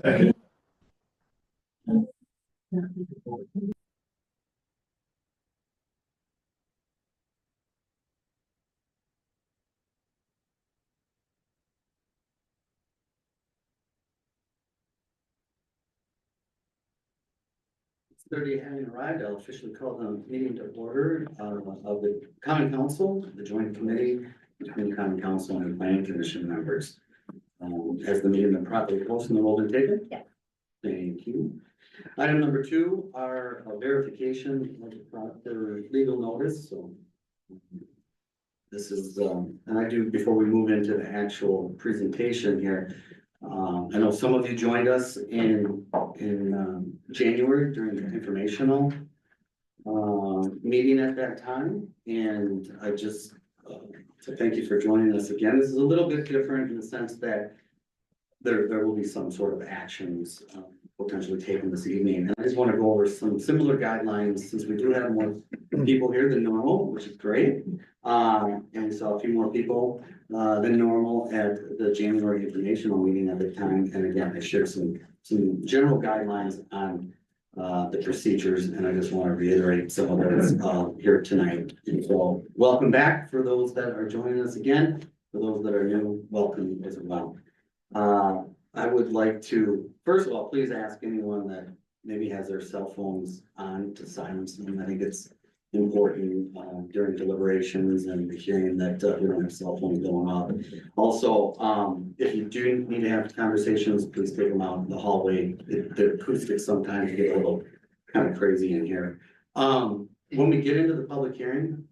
30 having arrived, I'll officially call the meeting to order of the Common Council, the Joint Committee between the Common Council and the Planning Commission members. Has the meeting been properly posted and the roll been taken? Yeah. Thank you. Item number 2, our verification of the proper legal notice. So this is, and I do, before we move into the actual presentation here, I know some of you joined us in January during the informational meeting at that time, and I just so thank you for joining us again. This is a little bit different in the sense that there will be some sort of actions potentially taken this evening. And I just want to go over some similar guidelines since we do have more people here than normal, which is great. And so a few more people than normal at the January informational meeting at the time. And again, I shared some general guidelines on the procedures, and I just want to reiterate some of those here tonight. And so welcome back for those that are joining us again. For those that are new, welcome as well. I would like to, first of all, please ask anyone that maybe has their cell phones on to silence them. I think it's important during deliberations and the hearing that we don't have cell phones going off. Also, if you do need to have conversations, please take them out in the hallway. The acoustics sometimes get a little kind of crazy in here. When we get into the public hearing,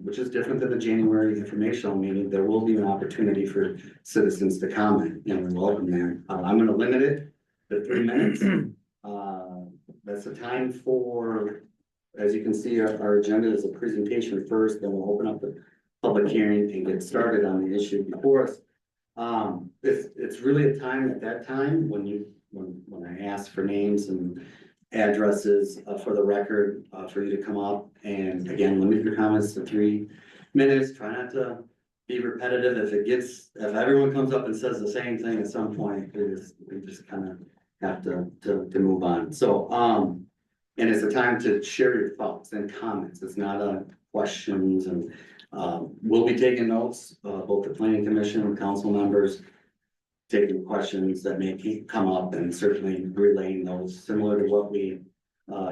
which is different than the January informational meeting, there will be an opportunity for citizens to comment, and we welcome that. I'm going to limit it to 3 minutes. That's the time for, as you can see, our agenda is a presentation first, then we'll open up the public hearing and get started on the issue before us. It's really a time at that time when I ask for names and addresses for the record for you to come up, and again, limit your comments to 3 minutes. Try not to be repetitive. If everyone comes up and says the same thing at some point, we just kind of have to move on. So and it's a time to share your thoughts and comments. It's not a questions, and we'll be taking notes, both the planning commission and council members, taking questions that may come up, and certainly relaying those, similar to what we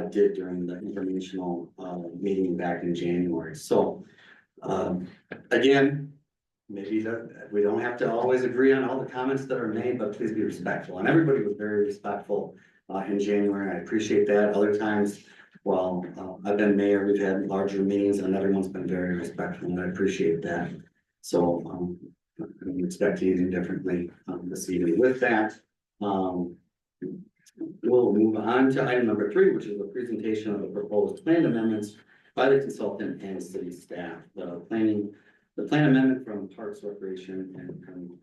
did during the informational meeting back in January. So again, maybe that we don't have to always agree on all the comments that are made, but please be respectful. And everybody was very respectful in January. I appreciate that. Other times, well, I've been mayor, we've had larger meetings, and everyone's been very respectful, and I appreciate that. So I'm expecting anything differently this evening. With that, we'll move on to item number 3, which is the presentation of the proposed plan amendments by the consultant and city staff. The plan amendment from Parks, Recreation, and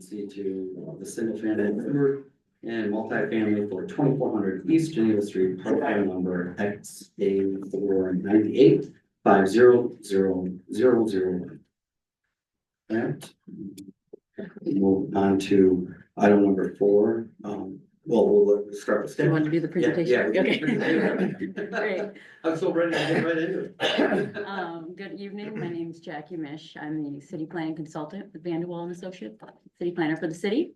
see to the single family and multifamily for 2400 East Geneva Street, part item number XA498 5000001. That. Move on to item number 4. We'll start with. Do you want to do the presentation? Yeah. Okay. Great. I'm so ready to get right into it. Good evening. My name is Jackie Mish. I'm the city planning consultant with Vanderwall and Associates, city planner for the city.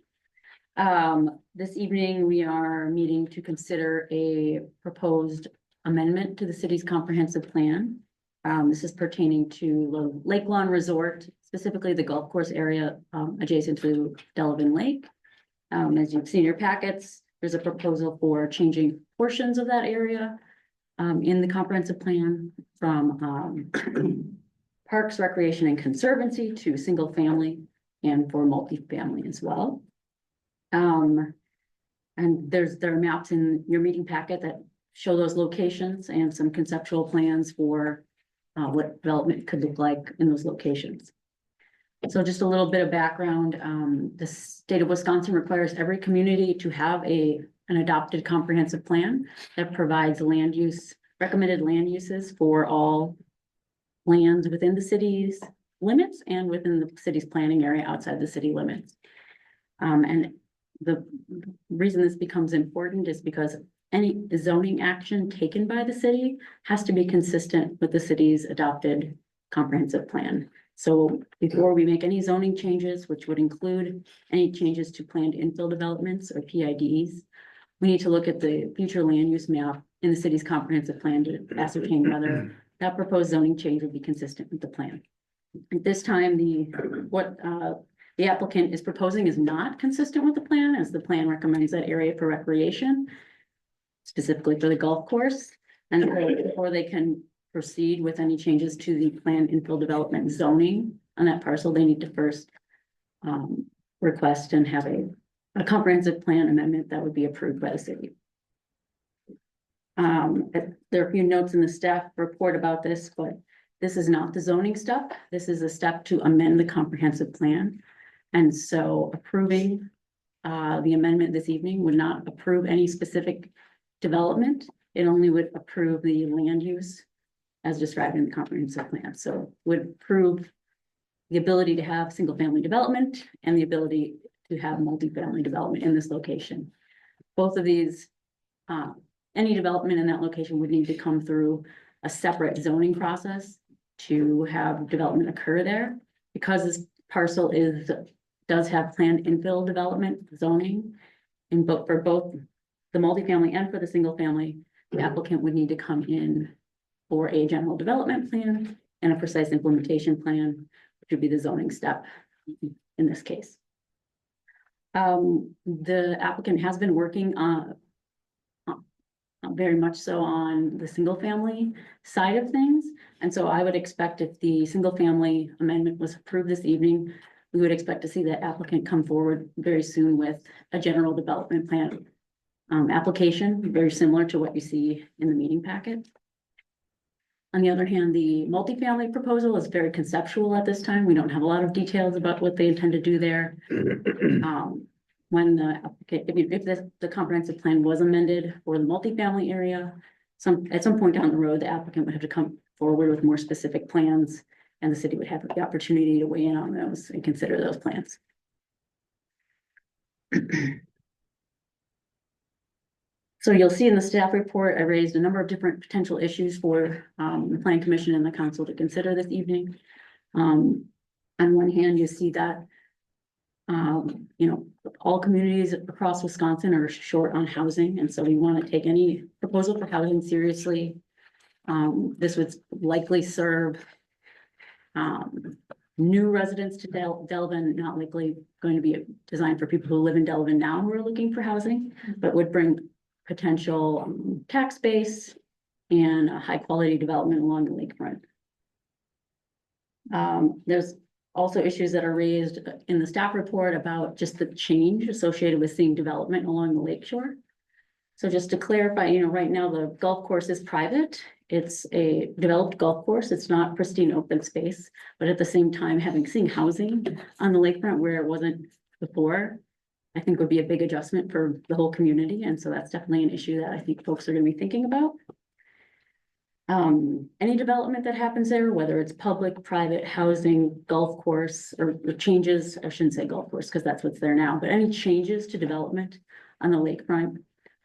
This evening we are meeting to consider a proposed amendment to the city's comprehensive plan. This is pertaining to the Lake Lawn Resort, specifically the golf course area adjacent to Delavan Lake. As you've seen in your packets, there's a proposal for changing portions of that area in the comprehensive plan from Parks, Recreation, and Conservancy to single family and for multifamily as well. And there are maps in your meeting packet that show those locations and some conceptual plans for what development could look like in those locations. So just a little bit of background. The state of Wisconsin requires every community to have an adopted comprehensive plan that provides recommended land uses for all lands within the city's limits and within the city's planning area outside the city limits. And the reason this becomes important is because any zoning action taken by the city has to be consistent with the city's adopted comprehensive plan. So before we make any zoning changes, which would include any changes to planned infill developments or PIDs, we need to look at the future land use map in the city's comprehensive plan to ascertain whether that proposed zoning change would be consistent with the plan. At this time, the applicant is proposing is not consistent with the plan, as the plan recommends that area for recreation, specifically for the golf course. And so before they can proceed with any changes to the planned infill development zoning on that parcel, they need to first request and have a comprehensive plan amendment that would be approved by the city. There are a few notes in the staff report about this, but this is not the zoning step. This is a step to amend the comprehensive plan. And so approving the amendment this evening would not approve any specific development. It only would approve the land use as described in the comprehensive plan. So would approve the ability to have single family development and the ability to have multifamily development in this location. Both of these, any development in that location would need to come through a separate zoning process to have development occur there. Because this parcel does have planned infill development zoning, and for both the multifamily and for the single family, the applicant would need to come in for a general development plan and a precise implementation plan, which would be the zoning step in this case. The applicant has been working on very much so on the single family side of things. And so I would expect if the single family amendment was approved this evening, we would expect to see the applicant come forward very soon with a general development plan application, very similar to what you see in the meeting packet. On the other hand, the multifamily proposal is very conceptual at this time. We don't have a lot of details about what they intend to do there. When the applicant, if the comprehensive plan was amended for the multifamily area, at some point down the road, the applicant would have to come forward with more specific plans, and the city would have the opportunity to weigh in on those and consider those plans. So you'll see in the staff report, I raised a number of different potential issues for the Planning Commission and the council to consider this evening. On one hand, you see that all communities across Wisconsin are short on housing, and so we want to take any proposal for housing seriously. This would likely serve new residents to Delavan, not likely going to be designed for people who live in Delavan now who are looking for housing, but would bring potential tax base and a high quality development along the lakefront. There's also issues that are raised in the staff report about just the change associated with seeing development along the lakeshore. So just to clarify, right now the golf course is private. It's a developed golf course. It's not pristine open space, but at the same time, seeing housing on the lakefront where it wasn't before, I think would be a big adjustment for the whole community. And so that's definitely an issue that I think folks are going to be thinking about. Any development that happens there, whether it's public, private, housing, golf course, or changes, I shouldn't say golf course because that's what's there now, but any changes to development on the lakefront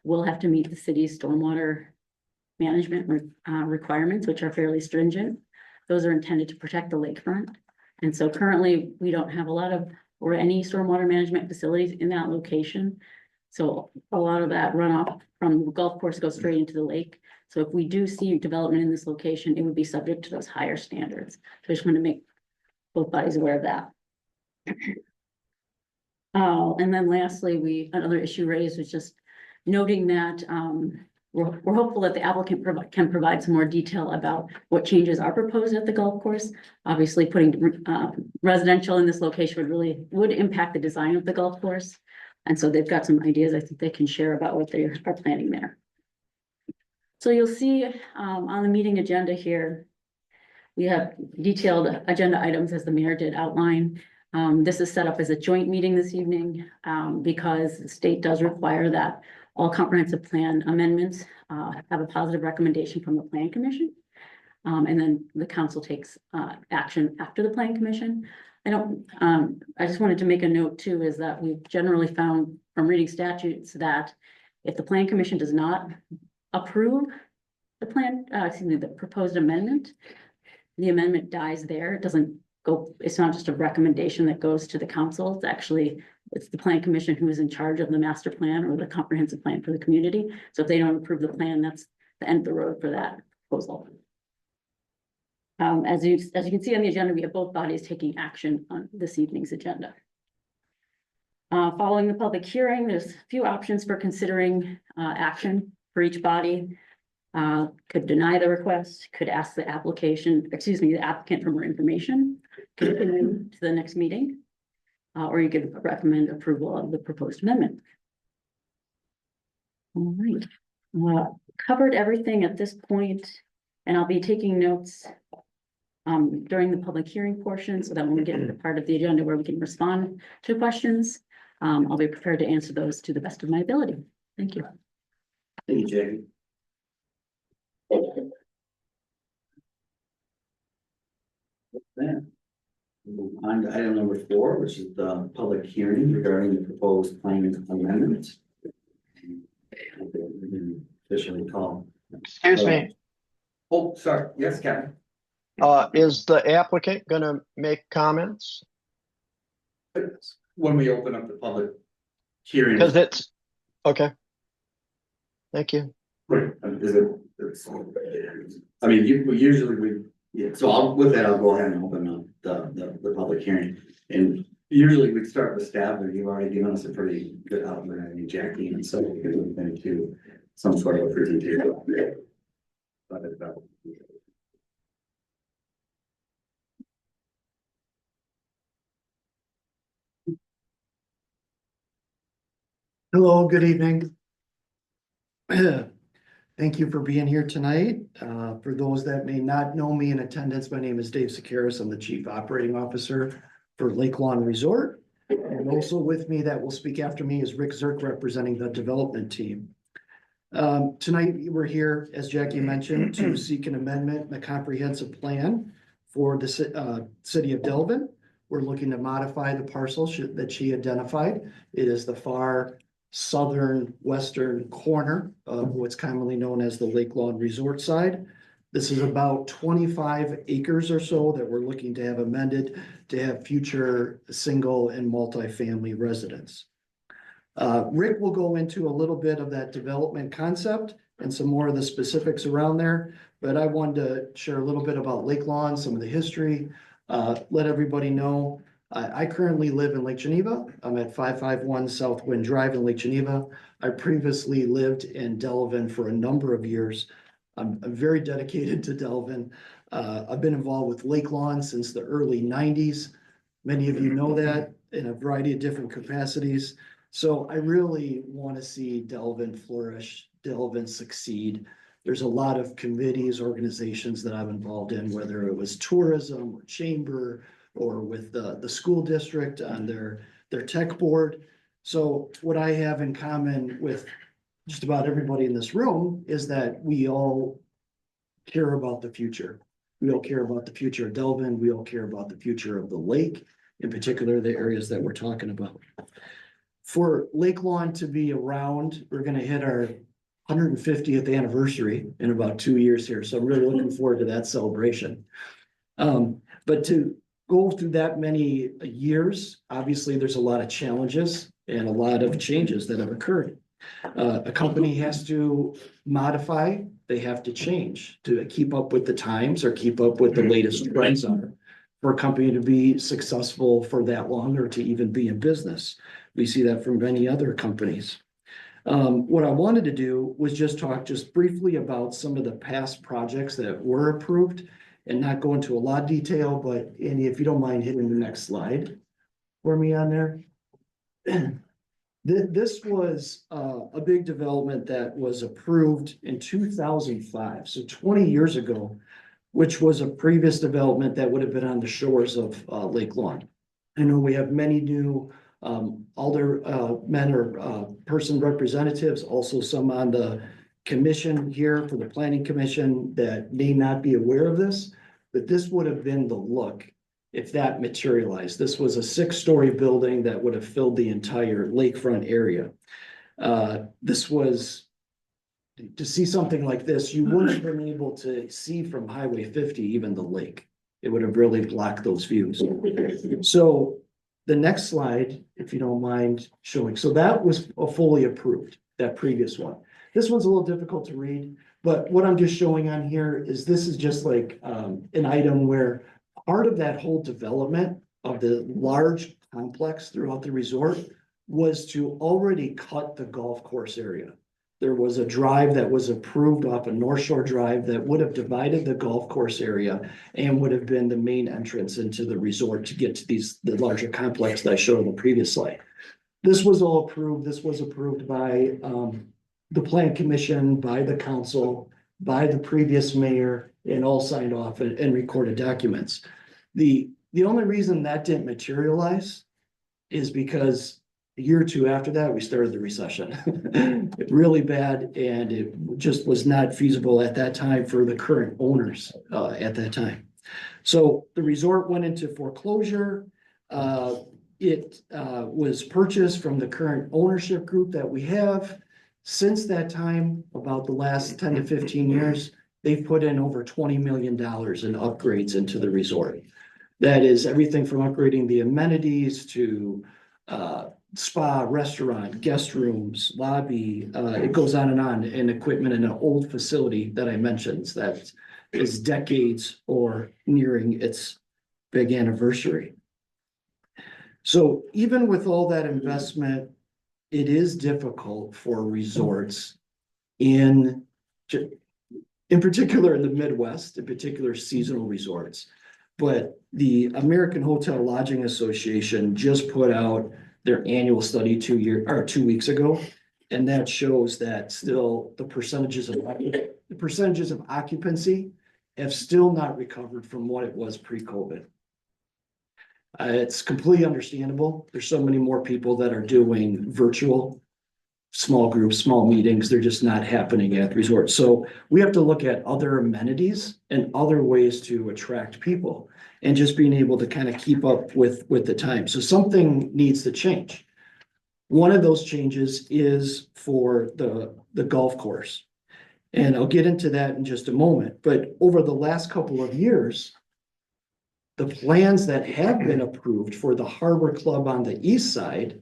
will have to meet the city's stormwater management requirements, which are fairly stringent. Those are intended to protect the lakefront. And so currently we don't have a lot of or any stormwater management facilities in that location. So a lot of that runoff from the golf course goes straight into the lake. So if we do see development in this location, it would be subject to those higher standards. So I just want to make both bodies aware of that. And then lastly, another issue raised was just noting that we're hopeful that the applicant can provide some more detail about what changes are proposed at the golf course. Obviously, putting residential in this location would impact the design of the golf course. And so they've got some ideas I think they can share about what they are planning there. So you'll see on the meeting agenda here, we have detailed agenda items as the mayor did outline. This is set up as a joint meeting this evening because the state does require that all comprehensive plan amendments have a positive recommendation from the Plan Commission. And then the council takes action after the Plan Commission. I just wanted to make a note too, is that we've generally found from reading statutes that if the plan commission does not approve the plan, excuse me, the proposed amendment, the amendment dies there. It doesn't go, it's not just a recommendation that goes to the council. It's the plan commission who is in charge of the master plan or the comprehensive plan for the community. So if they don't approve the plan, that's the end of the road for that proposal. As you can see on the agenda, we have both bodies taking action on this evening's agenda. Following the public hearing, there's a few options for considering action for each body. Could deny the request, could ask the applicant for more information, continue to the next meeting, or you could recommend approval of the proposed amendment. All right, covered everything at this point, and I'll be taking notes during the public hearing portion, so that when we get to the part of the agenda where we can respond to questions, I'll be prepared to answer those to the best of my ability. Thank you. Thank you, Jackie. Then, move on to item number 4, which is the public hearing regarding the proposed plan amendment. Officially called. Excuse me, Oh, sorry. Yes, Kevin. is the applicant gonna make comments? When we open up the public hearing. Cause it's, okay. Thank you. Right, I mean, so with that, I'll go ahead and open up the public hearing. And usually we'd start with staff, but you've already given us a pretty good outline, I mean, Jackie, and so we can move into some sort of a presentation. Hello, good evening. Thank you for being here tonight. For those that may not know me in attendance, my name is Dave Sakaris. I'm the Chief Operating Officer for Lake Lawn Resort. And also with me that will speak after me is Rick Zirk, representing the development team. Tonight, we're here, as Jackie mentioned, to seek an amendment and a comprehensive plan for the city of Delavan. We're looking to modify the parcel that she identified. It is the far southern western corner of what's commonly known as the Lake Lawn Resort side. This is about 25 acres or so that we're looking to have amended to have future single and multi-family residents. Rick will go into a little bit of that development concept and some more of the specifics around there, but I wanted to share a little bit about Lake Lawn, some of the history, let everybody know. I currently live in Lake Geneva. I'm at 551 South Wind Drive in Lake Geneva. I previously lived in Delavan for a number of years. I'm very dedicated to Delavan. I've been involved with Lake Lawn since the early 90s. Many of you know that in a variety of different capacities. So I really want to see Delavan flourish, Delavan succeed. There's a lot of committees, organizations that I'm involved in, whether it was tourism or chamber, or with the school district on their tech board. So what I have in common with just about everybody in this room is that we all care about the future. We all care about the future of Delavan. We all care about the future of the lake, in particular, the areas that we're talking about. For Lake Lawn to be around, we're gonna hit our 150th anniversary in about 2 years here. So I'm really looking forward to that celebration. But to go through that many years, obviously there's a lot of challenges and a lot of changes that have occurred. A company has to modify, they have to change to keep up with the times or keep up with the latest trends on it. For a company to be successful for that long or to even be in business. We see that from many other companies. What I wanted to do was just talk just briefly about some of the past projects that were approved and not go into a lot of detail, but Andy, if you don't mind hitting the next slide for me on there. This was a big development that was approved in 2005, so 20 years ago, which was a previous development that would have been on the shores of Lake Lawn. I know we have many new aldermen or person representatives, also some on the commission here for the planning commission that may not be aware of this, but this would have been the look if that materialized. This was a 6-story building that would have filled the entire lakefront area. This was, to see something like this, you wouldn't have been able to see from Highway 50, even the lake. It would have really blocked those views. So the next slide, if you don't mind showing, so that was fully approved, that previous one. This one's a little difficult to read, but what I'm just showing on here is this is just like an item where part of that whole development of the large complex throughout the resort was to already cut the golf course area. There was a drive that was approved off of North Shore Drive that would have divided the golf course area and would have been the main entrance into the resort to get to the larger complex that I showed on the previous slide. This was all approved. This was approved by the plan commission, by the council, by the previous mayor, and all signed off and recorded documents. The only reason that didn't materialize is because a year or two after that, we started the recession. Really bad, and it just was not feasible at that time for the current owners at that time. So the resort went into foreclosure. It was purchased from the current ownership group that we have. Since that time, about the last 10 to 15 years, they've put in over $20 million in upgrades into the resort. That is everything from upgrading the amenities to spa, restaurant, guest rooms, lobby, it goes on, and equipment in an old facility that I mentioned that is decades or nearing its big anniversary. So even with all that investment, it is difficult for resorts in particular in the Midwest, in particular seasonal resorts. But the American Hotel Lodging Association just put out their annual study 2 weeks ago, and that shows that still the percentages of occupancy have still not recovered from what it was pre-COVID. It's completely understandable. There's so many more people that are doing virtual small groups, small meetings. They're just not happening at the resort. So we have to look at other amenities and other ways to attract people, and just being able to kind of keep up with the time. So something needs to change. One of those changes is for the golf course. And I'll get into that in just a moment. But over the last couple of years, the plans that have been approved for the Harbor Club on the east side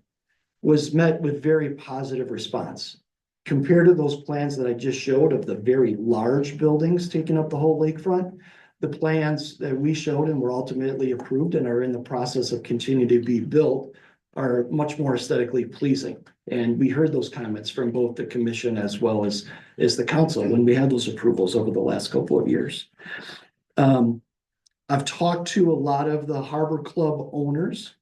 was met with very positive response. Compared to those plans that I just showed of the very large buildings taking up the whole lakefront, the plans that we showed and were ultimately approved and are in the process of continuing to be built are much more aesthetically pleasing. And we heard those comments from both the commission as well as the council when we had those approvals over the last couple of years. I've talked to a lot of the Harbor Club owners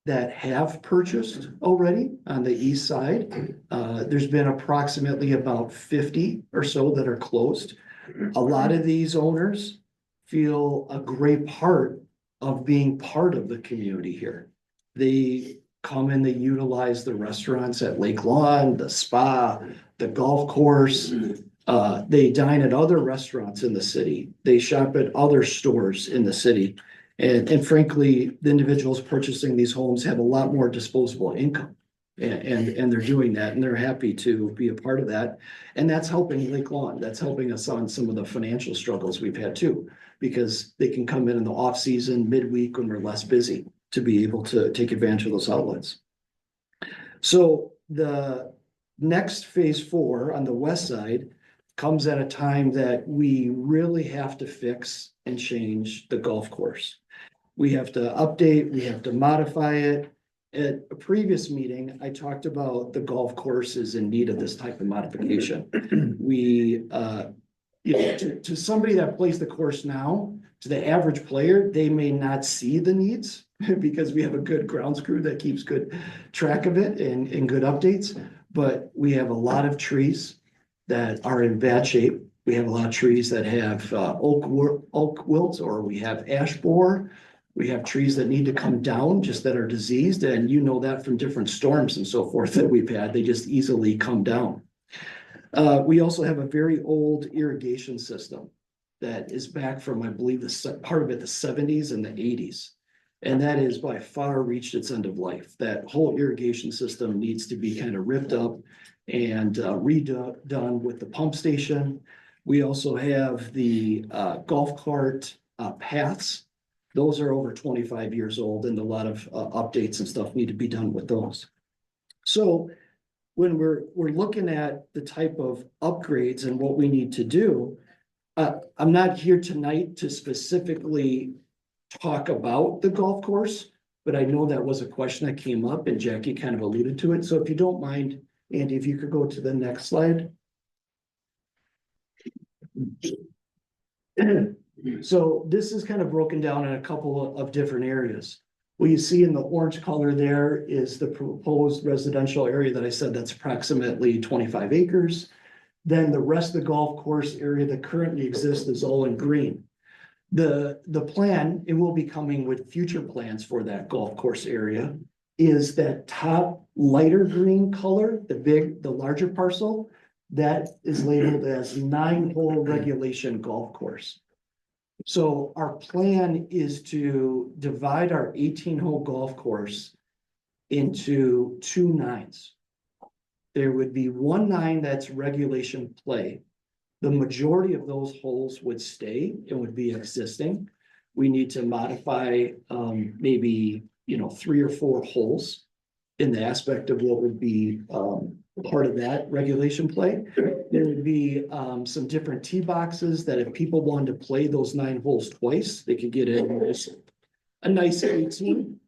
that have purchased already on the east side. There's been approximately about 50 or so that are closed. A lot of these owners feel a great part of being part of the community here. They come and they utilize the restaurants at Lake Lawn, the spa, the golf course. They dine at other restaurants in the city. They shop at other stores in the city. And frankly, the individuals purchasing these homes have a lot more disposable income. And they're doing that, and they're happy to be a part of that. And that's helping Lake Lawn. That's helping us on some of the financial struggles we've had too, because they can come in the off season, midweek when we're less busy to be able to take advantage of those outlets. So the next phase 4 on the west side comes at a time that we really have to fix and change the golf course. We have to update, we have to modify it. At a previous meeting, I talked about the golf course is in need of this type of modification. We, to somebody that plays the course now, to the average player, they may not see the needs because we have a good grounds crew that keeps good track of it and good updates. But we have a lot of trees that are in bad shape. We have a lot of trees that have oak wilt, or we have ash borer. We have trees that need to come down, just that are diseased, and you know that from different storms and so forth that we've had. They just easily come down. We also have a very old irrigation system that is back from, I believe, part of it, the 70s and the 80s. And that is by far reached its end of life. That whole irrigation system needs to be kind of ripped up and redone with the pump station. We also have the golf cart paths. Those are over 25 years old, and a lot of updates and stuff need to be done with those. So when we're looking at the type of upgrades and what we need to do, I'm not here tonight to specifically talk about the golf course, but I know that was a question that came up and Jackie kind of alluded to it. So if you don't mind, Andy, if you could go to the next slide. So this is kind of broken down in a couple of different areas. What you see in the orange color there is the proposed residential area that I said that's approximately 25 acres. Then the rest of the golf course area that currently exists is all in green. The plan, it will be coming with future plans for that golf course area, is that top lighter green color, the larger parcel, that is labeled as 9-hole regulation golf course. So our plan is to divide our 18-hole golf course into 2 9s. There would be 1 9 that's regulation play. The majority of those holes would stay and would be existing. We need to modify maybe 3 or 4 holes in the aspect of what would be part of that regulation play. There would be some different tee boxes that if people wanted to play those 9 holes twice, they could get in a nice 18.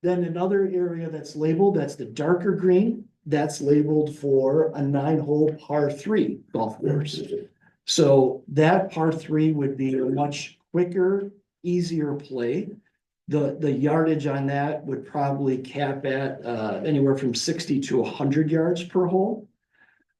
Then another area that's labeled, that's the darker green, that's labeled for a 9-hole par 3 golf course. So that par 3 would be a much quicker, easier play. The yardage on that would probably cap at anywhere from 60 to 100 yards per hole.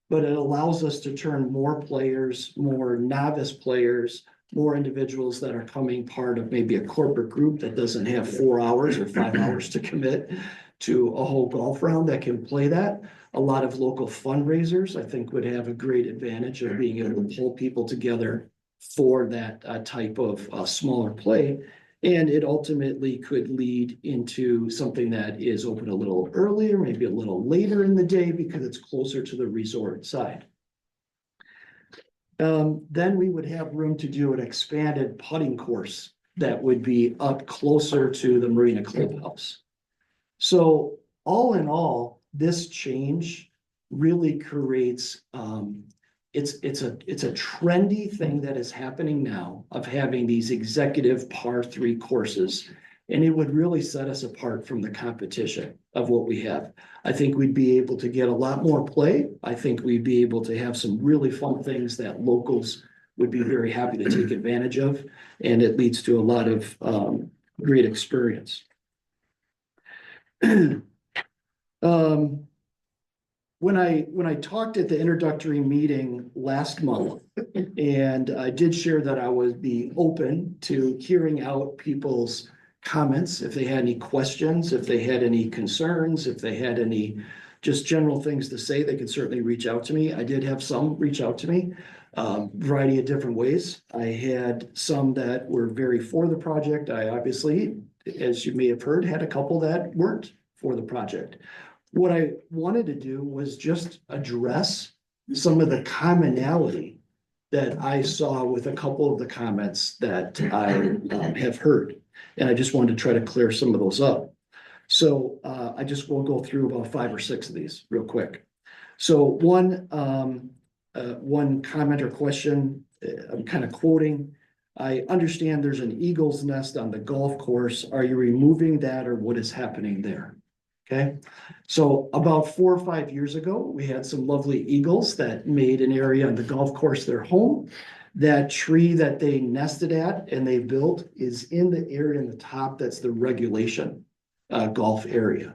But it allows us to turn more players, more novice players, more individuals that are coming part of maybe a corporate group that doesn't have 4 hours or 5 hours to commit to a whole golf round that can play that. A lot of local fundraisers, I think, would have a great advantage of being able to pull people together for that type of smaller play. And it ultimately could lead into something that is open a little earlier, maybe a little later in the day because it's closer to the resort side. Then we would have room to do an expanded putting course that would be up closer to the Marina Clubhouse. So all in all, this change really creates it's a trendy thing that is happening now of having these executive par 3 courses, and it would really set us apart from the competition of what we have. I think we'd be able to get a lot more play. I think we'd be able to have some really fun things that locals would be very happy to take advantage of, and it leads to a lot of great experience. When I talked at the introductory meeting last month, and I did share that I would be open to hearing out people's comments, if they had any questions, if they had any concerns, if they had any just general things to say, they could certainly reach out to me. I did have some reach out to me, variety of different ways. I had some that were very for the project. I obviously, as you may have heard, had a couple that weren't for the project. What I wanted to do was just address some of the commonality that I saw with a couple of the comments that I have heard. And I just wanted to try to clear some of those up. So I just will go through about 5 or 6 of these real quick. So one comment or question, I'm kind of quoting, I understand there's an eagle's nest on the golf course. Are you removing that or what is happening there? Okay, so about 4 or 5 years ago, we had some lovely eagles that made an area on the golf course their home. That tree that they nested at and they built is in the area in the top that's the regulation golf area.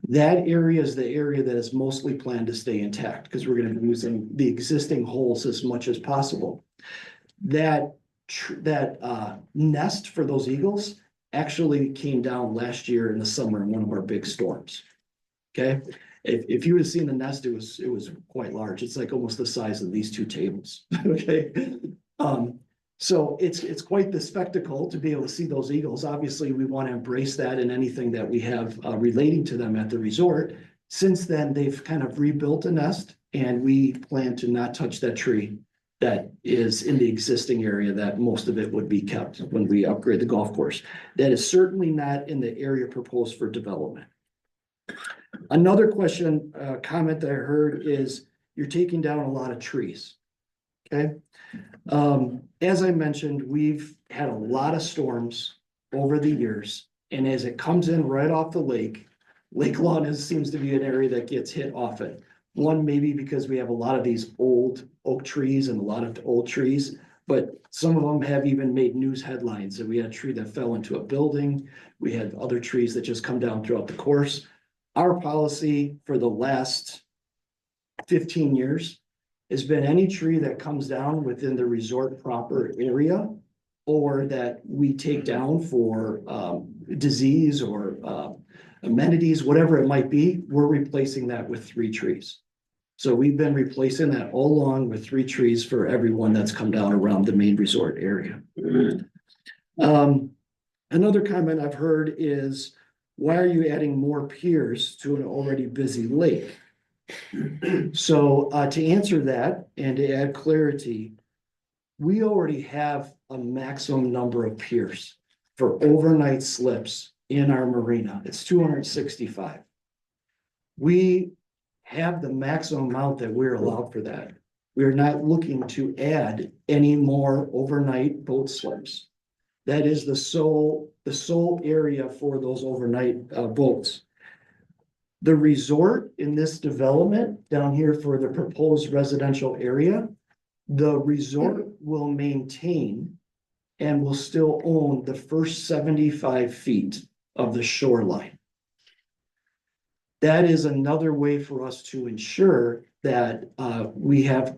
That area is the area that is mostly planned to stay intact because we're going to be using the existing holes as much as possible. That nest for those eagles actually came down last year in the summer in one of our big storms. Okay, if you would have seen the nest, it was quite large. It's like almost the size of these 2 tables. Okay, So it's quite the spectacle to be able to see those eagles. Obviously, we want to embrace that in anything that we have relating to them at the resort. Since then, they've kind of rebuilt a nest, and we plan to not touch that tree that is in the existing area, that most of it would be kept when we upgrade the golf course. That is certainly not in the area proposed for development. Another question, comment that I heard is you're taking down a lot of trees. Okay. As I mentioned, we've had a lot of storms over the years, and as it comes in right off the lake, Lake Lawn seems to be an area that gets hit often. One, maybe because we have a lot of these old oak trees and a lot of old trees, but some of them have even made news headlines. And we had a tree that fell into a building. We had other trees that just come down throughout the course. Our policy for the last 15 years has been any tree that comes down within the resort proper area or that we take down for disease or amenities, whatever it might be, we're replacing that with 3 trees. So we've been replacing that all along with 3 trees for everyone that's come down around the main resort area. Another comment I've heard is, why are you adding more piers to an already busy lake? So to answer that and to add clarity, we already have a maximum number of piers for overnight slips in our marina. It's 265. We have the maximum amount that we're allowed for that. We're not looking to add any more overnight boat slips. That is the sole area for those overnight boats. The resort in this development down here for the proposed residential area, the resort will maintain and will still own the first 75 feet of the shoreline. That is another way for us to ensure that we have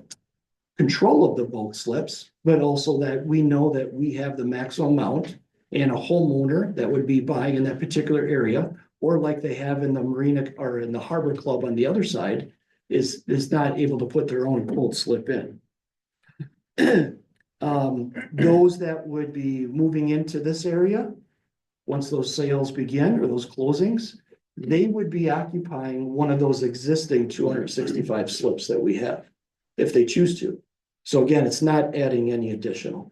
control of the boat slips, but also that we know that we have the maximum amount, and a homeowner that would be buying in that particular area, or like they have in the marina or in the harbor club on the other side, is not able to put their own boat slip in. Those that would be moving into this area, once those sales begin or those closings, they would be occupying one of those existing 265 slips that we have, if they choose to. So again, it's not adding any additional.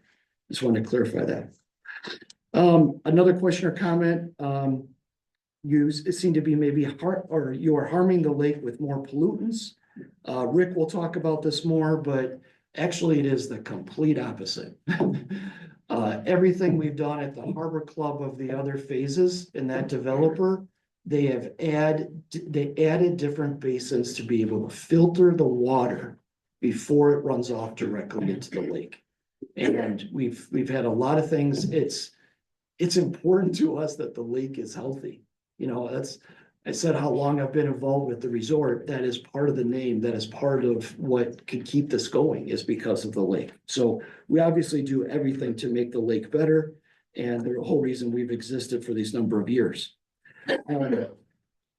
Just want to clarify that. Another question or comment, you seem to be maybe you are harming the lake with more pollutants. Rick will talk about this more, but actually it is the complete opposite. Everything we've done at the Harbor Club of the other phases in that developer, they added different basins to be able to filter the water before it runs off directly into the lake. And we've had a lot of things. It's important to us that the lake is healthy. You know, I said how long I've been involved with the resort. That is part of the name. That is part of what could keep this going, is because of the lake. So we obviously do everything to make the lake better. And the whole reason we've existed for these number of years.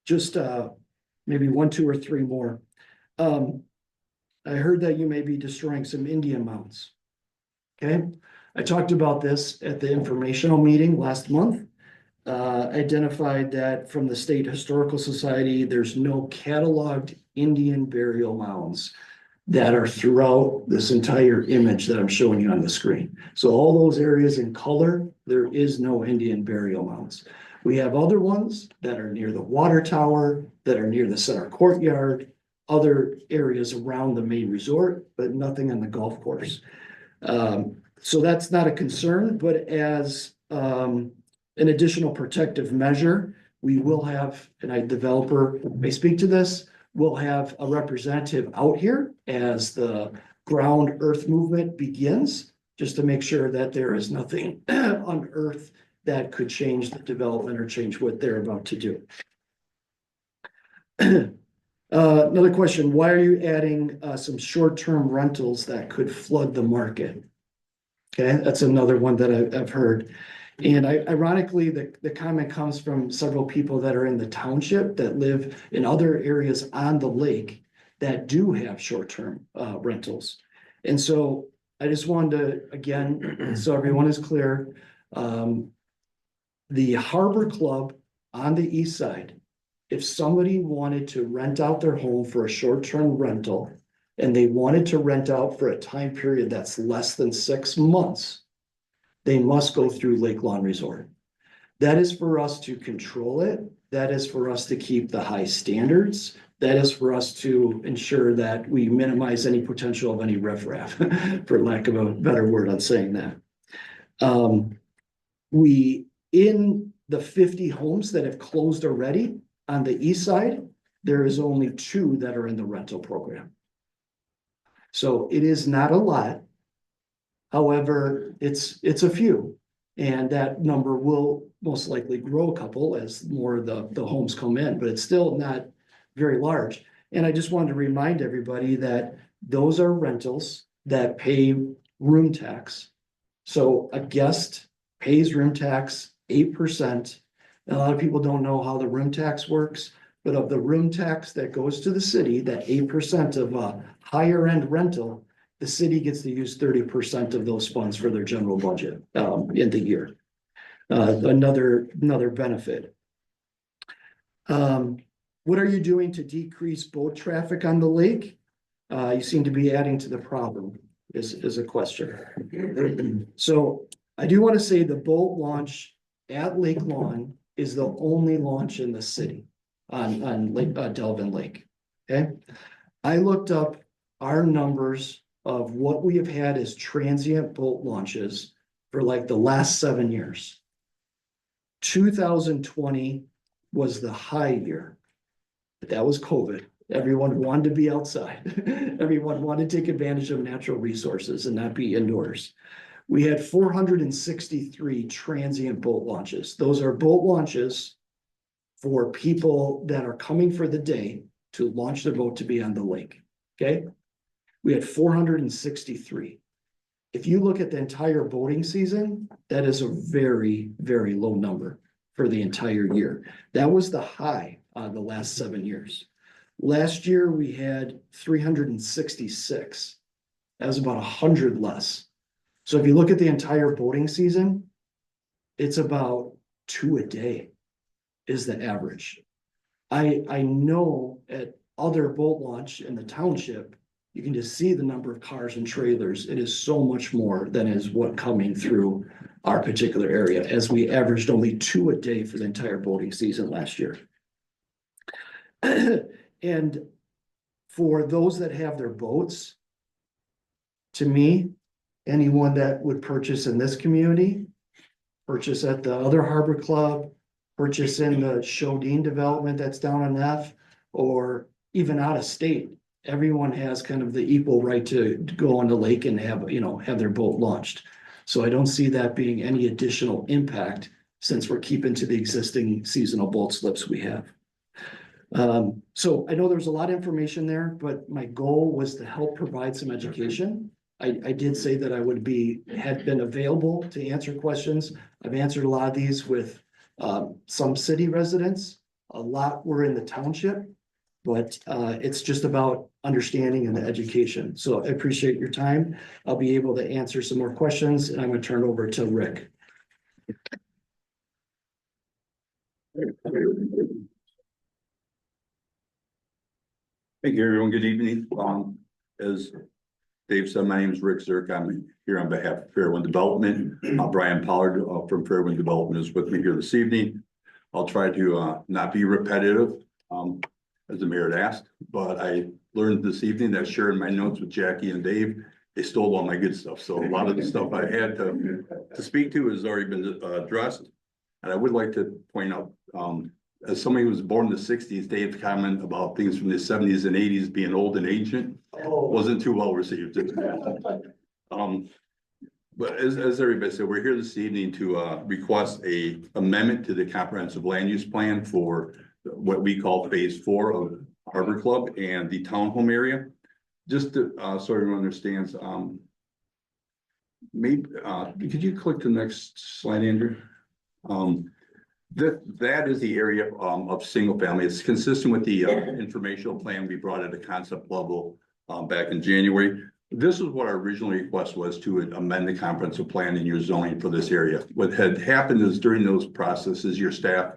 Just maybe 1, 2, or 3 more. I heard that you may be destroying some Indian mounds. Okay, I talked about this at the informational meeting last month. Identified that from the State Historical Society, there's no cataloged Indian burial mounds that are throughout this entire image that I'm showing you on the screen. So all those areas in color, there is no Indian burial mounds. We have other ones that are near the water tower, that are near the center courtyard, other areas around the main resort, but nothing on the golf course. So that's not a concern, but as an additional protective measure, we will have, and a developer may speak to this, we'll have a representative out here as the ground earth movement begins, just to make sure that there is nothing on earth that could change the development or change what they're about to do. Another question, why are you adding some short-term rentals that could flood the market? Okay, that's another one that I've heard. And ironically, the comment comes from several people that are in the township that live in other areas on the lake that do have short-term rentals. And so I just wanted to, again, so everyone is clear, the Harbor Club on the east side, if somebody wanted to rent out their home for a short-term rental and they wanted to rent out for a time period that's less than 6 months, they must go through Lake Lawn Resort. That is for us to control it. That is for us to keep the high standards. That is for us to ensure that we minimize any potential of any riffraff, for lack of a better word on saying that. In the 50 homes that have closed already on the east side, there is only 2 that are in the rental program. So it is not a lot. However, it's a few, and that number will most likely grow a couple as more of the homes come in, but it's still not very large. And I just wanted to remind everybody that those are rentals that pay room tax. So a guest pays room tax 8%. A lot of people don't know how the room tax works, but of the room tax that goes to the city, that 8% of a higher end rental, the city gets to use 30% of those funds for their general budget in the year. Another benefit. What are you doing to decrease boat traffic on the lake? You seem to be adding to the problem, is a question. So I do want to say the boat launch at Lake Lawn is the only launch in the city on Lake Delavan Lake. Okay, I looked up our numbers of what we have had as transient boat launches for like the last 7 years. 2020 was the high year, but that was COVID. Everyone wanted to be outside. Everyone wanted to take advantage of natural resources and not be indoors. We had 463 transient boat launches. Those are boat launches for people that are coming for the day to launch their boat to be on the lake. Okay. We had 463. If you look at the entire boating season, that is a very, very low number for the entire year. That was the high the last 7 years. Last year, we had 366. That was about 100 less. So if you look at the entire boating season, it's about 2 a day is the average. I know at other boat launch in the township, you can just see the number of cars and trailers. It is so much more than is what coming through our particular area, as we averaged only 2 a day for the entire boating season last year. And for those that have their boats, to me, anyone that would purchase in this community, purchase at the other Harbor Club, purchase in the Shodine development that's down on F, or even out of state, everyone has kind of the equal right to go on the lake and have their boat launched. So I don't see that being any additional impact since we're keeping to the existing seasonal boat slips we have. So I know there's a lot of information there, but my goal was to help provide some education. I did say that I had been available to answer questions. I've answered a lot of these with some city residents. A lot were in the township, but it's just about understanding and the education. So I appreciate your time. I'll be able to answer some more questions, and I'm going to turn it over to Rick. Thank you, everyone. Good evening. As Dave said, my name is Rick Zirk. I'm here on behalf of Fairwind Development. Brian Pollard from Fairwind Development is with me here this evening. I'll try to not be repetitive, as the mayor had asked, but I learned this evening that sharing my notes with Jackie and Dave, they stole all my good stuff. So a lot of the stuff I had to speak to has already been addressed. And I would like to point out, as somebody who was born in the 60s, Dave's comment about things from the 70s and 80s being old and ancient wasn't too well received. But as everybody said, we're here this evening to request a amendment to the comprehensive land use plan for what we call phase 4 of Harbor Club and the townhome area. Just to, so everyone understands, maybe could you click the next slide, Andrew? That is the area of single family. It's consistent with the informational plan we brought at a concept level back in January. This is what our original request was, to amend the comprehensive plan in your zoning for this area. What had happened is during those processes, your staff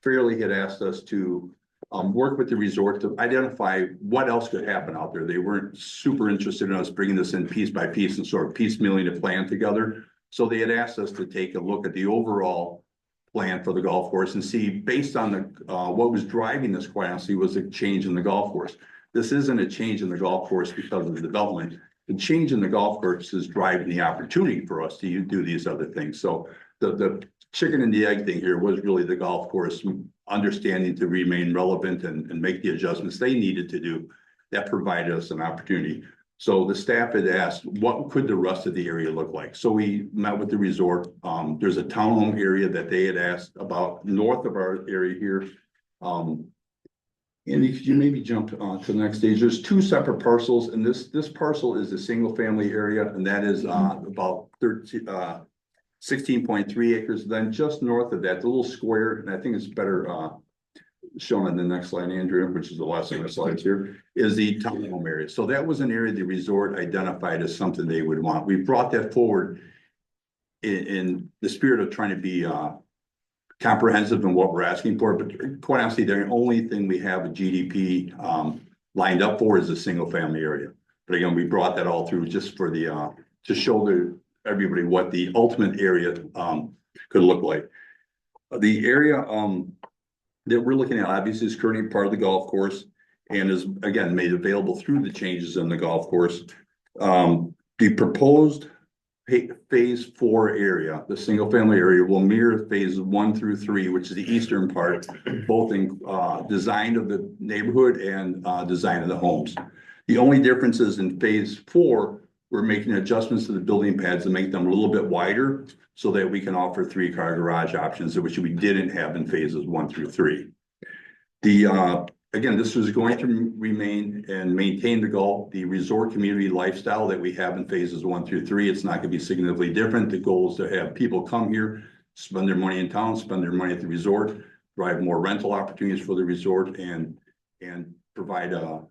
fairly had asked us to work with the resort to identify what else could happen out there. They weren't super interested in us bringing this in piece by piece and sort of piecemealing the plan together. So they had asked us to take a look at the overall plan for the golf course and see, based on the what was driving this, quite honestly, was a change in the golf course. This isn't a change in the golf course because of the development. The change in the golf course is driving the opportunity for us to do these other things. So the chicken and the egg thing here was really the golf course understanding to remain relevant and make the adjustments they needed to do. That provided us an opportunity. So the staff had asked, what could the rest of the area look like? So we met with the resort. There's a townhome area that they had asked about north of our area here. And if you maybe jump to the next stage, there's two separate parcels, and this parcel is a single family area, and that is about 16.3 acres. Then just north of that, the little square, and I think it's better shown on the next slide, Andrea, which is the last of the slides here, is the townhome area. So that was an area the resort identified as something they would want. We brought that forward in the spirit of trying to be comprehensive in what we're asking for, but quite honestly, the only thing we have a GDP lined up for is a single family area. But again, we brought that all through just for the to show everybody what the ultimate area could look like. The area that we're looking at obviously is currently part of the golf course and is again made available through the changes in the golf course. The proposed phase 4 area, the single family area, will mirror phases 1 through 3, which is the eastern part, both in design of the neighborhood and design of the homes. The only difference is in phase 4, we're making adjustments to the building pads to make them a little bit wider so that we can offer 3-car garage options, which we didn't have in phases 1 through 3. Again, this is going to remain and maintain the resort community lifestyle that we have in phases 1 through 3. It's not going to be significantly different. The goal is to have people come here, spend their money in town, spend their money at the resort, drive more rental opportunities for the resort, and provide a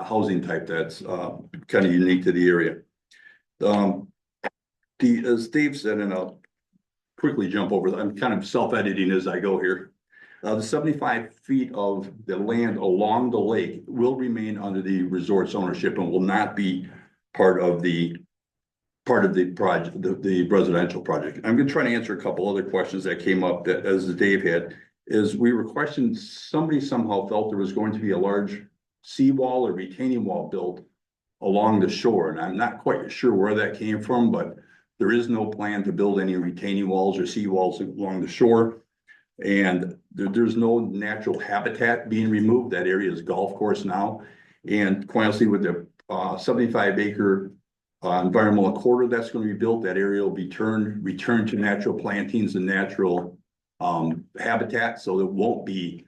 housing type that's kind of unique to the area. As Dave said, and I'll quickly jump over, I'm kind of self-editing as I go here. The 75 feet of the land along the lake will remain under the resort's ownership and will not be part of the project, the residential project. I'm going to try to answer a couple other questions that came up that, as Dave had, is we were questioning, somebody somehow felt there was going to be a large seawall or retaining wall built along the shore. And I'm not quite sure where that came from, but there is no plan to build any retaining walls or seawalls along the shore. And there's no natural habitat being removed. That area is golf course now. And quite honestly, with the 75-acre environmental corridor that's going to be built, that area will be returned to natural plantings and natural habitat. So it won't be,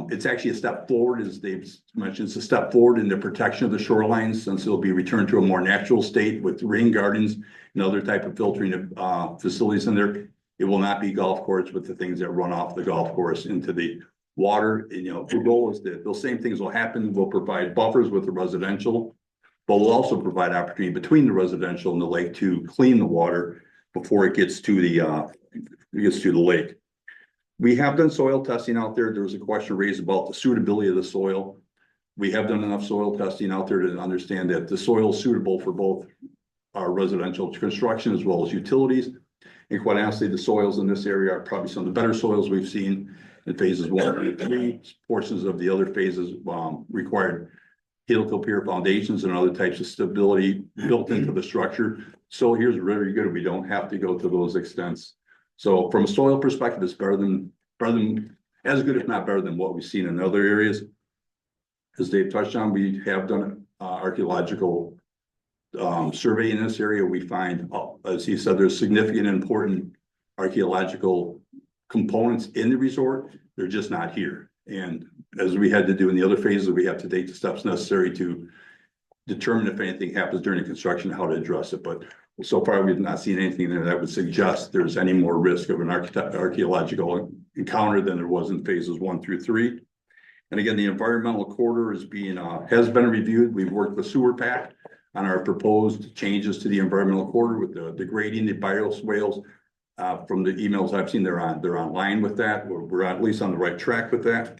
it's actually a step forward, as Dave mentioned, it's a step forward in the protection of the shorelines, since it'll be returned to a more natural state with rain gardens and other type of filtering facilities in there. It will not be golf courts with the things that run off the golf course into the water. And, the goal is that those same things will happen. We'll provide buffers with the residential, but we'll also provide opportunity between the residential and the lake to clean the water before it gets to the lake. We have done soil testing out there. There was a question raised about the suitability of the soil. We have done enough soil testing out there to understand that the soil is suitable for both our residential construction as well as utilities. And quite honestly, the soils in this area are probably some of the better soils we've seen in phases 1 and 3. Portions of the other phases required helical pier foundations and other types of stability built into the structure. So here's very good. We don't have to go to those extents. So from a soil perspective, it's better than as good, if not better than what we've seen in other areas. As Dave touched on, we have done archaeological survey in this area. We find, as he said, there's significant important archaeological components in the resort. They're just not here. And as we had to do in the other phases, we have to take the steps necessary to determine if anything happens during the construction, how to address it. But so far, we've not seen anything there that would suggest there's any more risk of an archaeological encounter than there was in phases 1 through 3. And again, the environmental corridor has been reviewed. We've worked with Sewer Pack. on our proposed changes to the environmental corridor with the grading, the bioswales. From the emails I've seen, they're online with that. We're at least on the right track with that.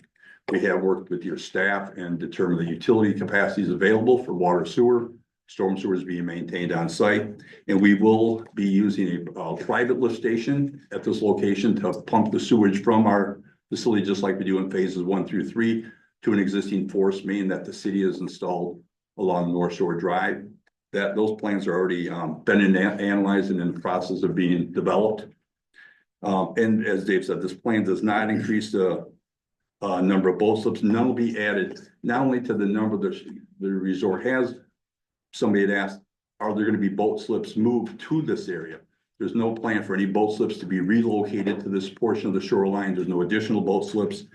We have worked with your staff and determined the utility capacities available for water sewer. Storm sewer is being maintained on site, and we will be using a private lift station at this location to pump the sewage from our facility, just like we do in phases 1 through 3, to an existing force main that the city has installed along North Shore Drive. Those plans are already been analyzed and in the process of being developed. And as Dave said, this plan does not increase the number of boat slips. None will be added, not only to the number that the resort has. Somebody had asked, are there going to be boat slips moved to this area? There's no plan for any boat slips to be relocated to this portion of the shoreline. There's no additional boat slips.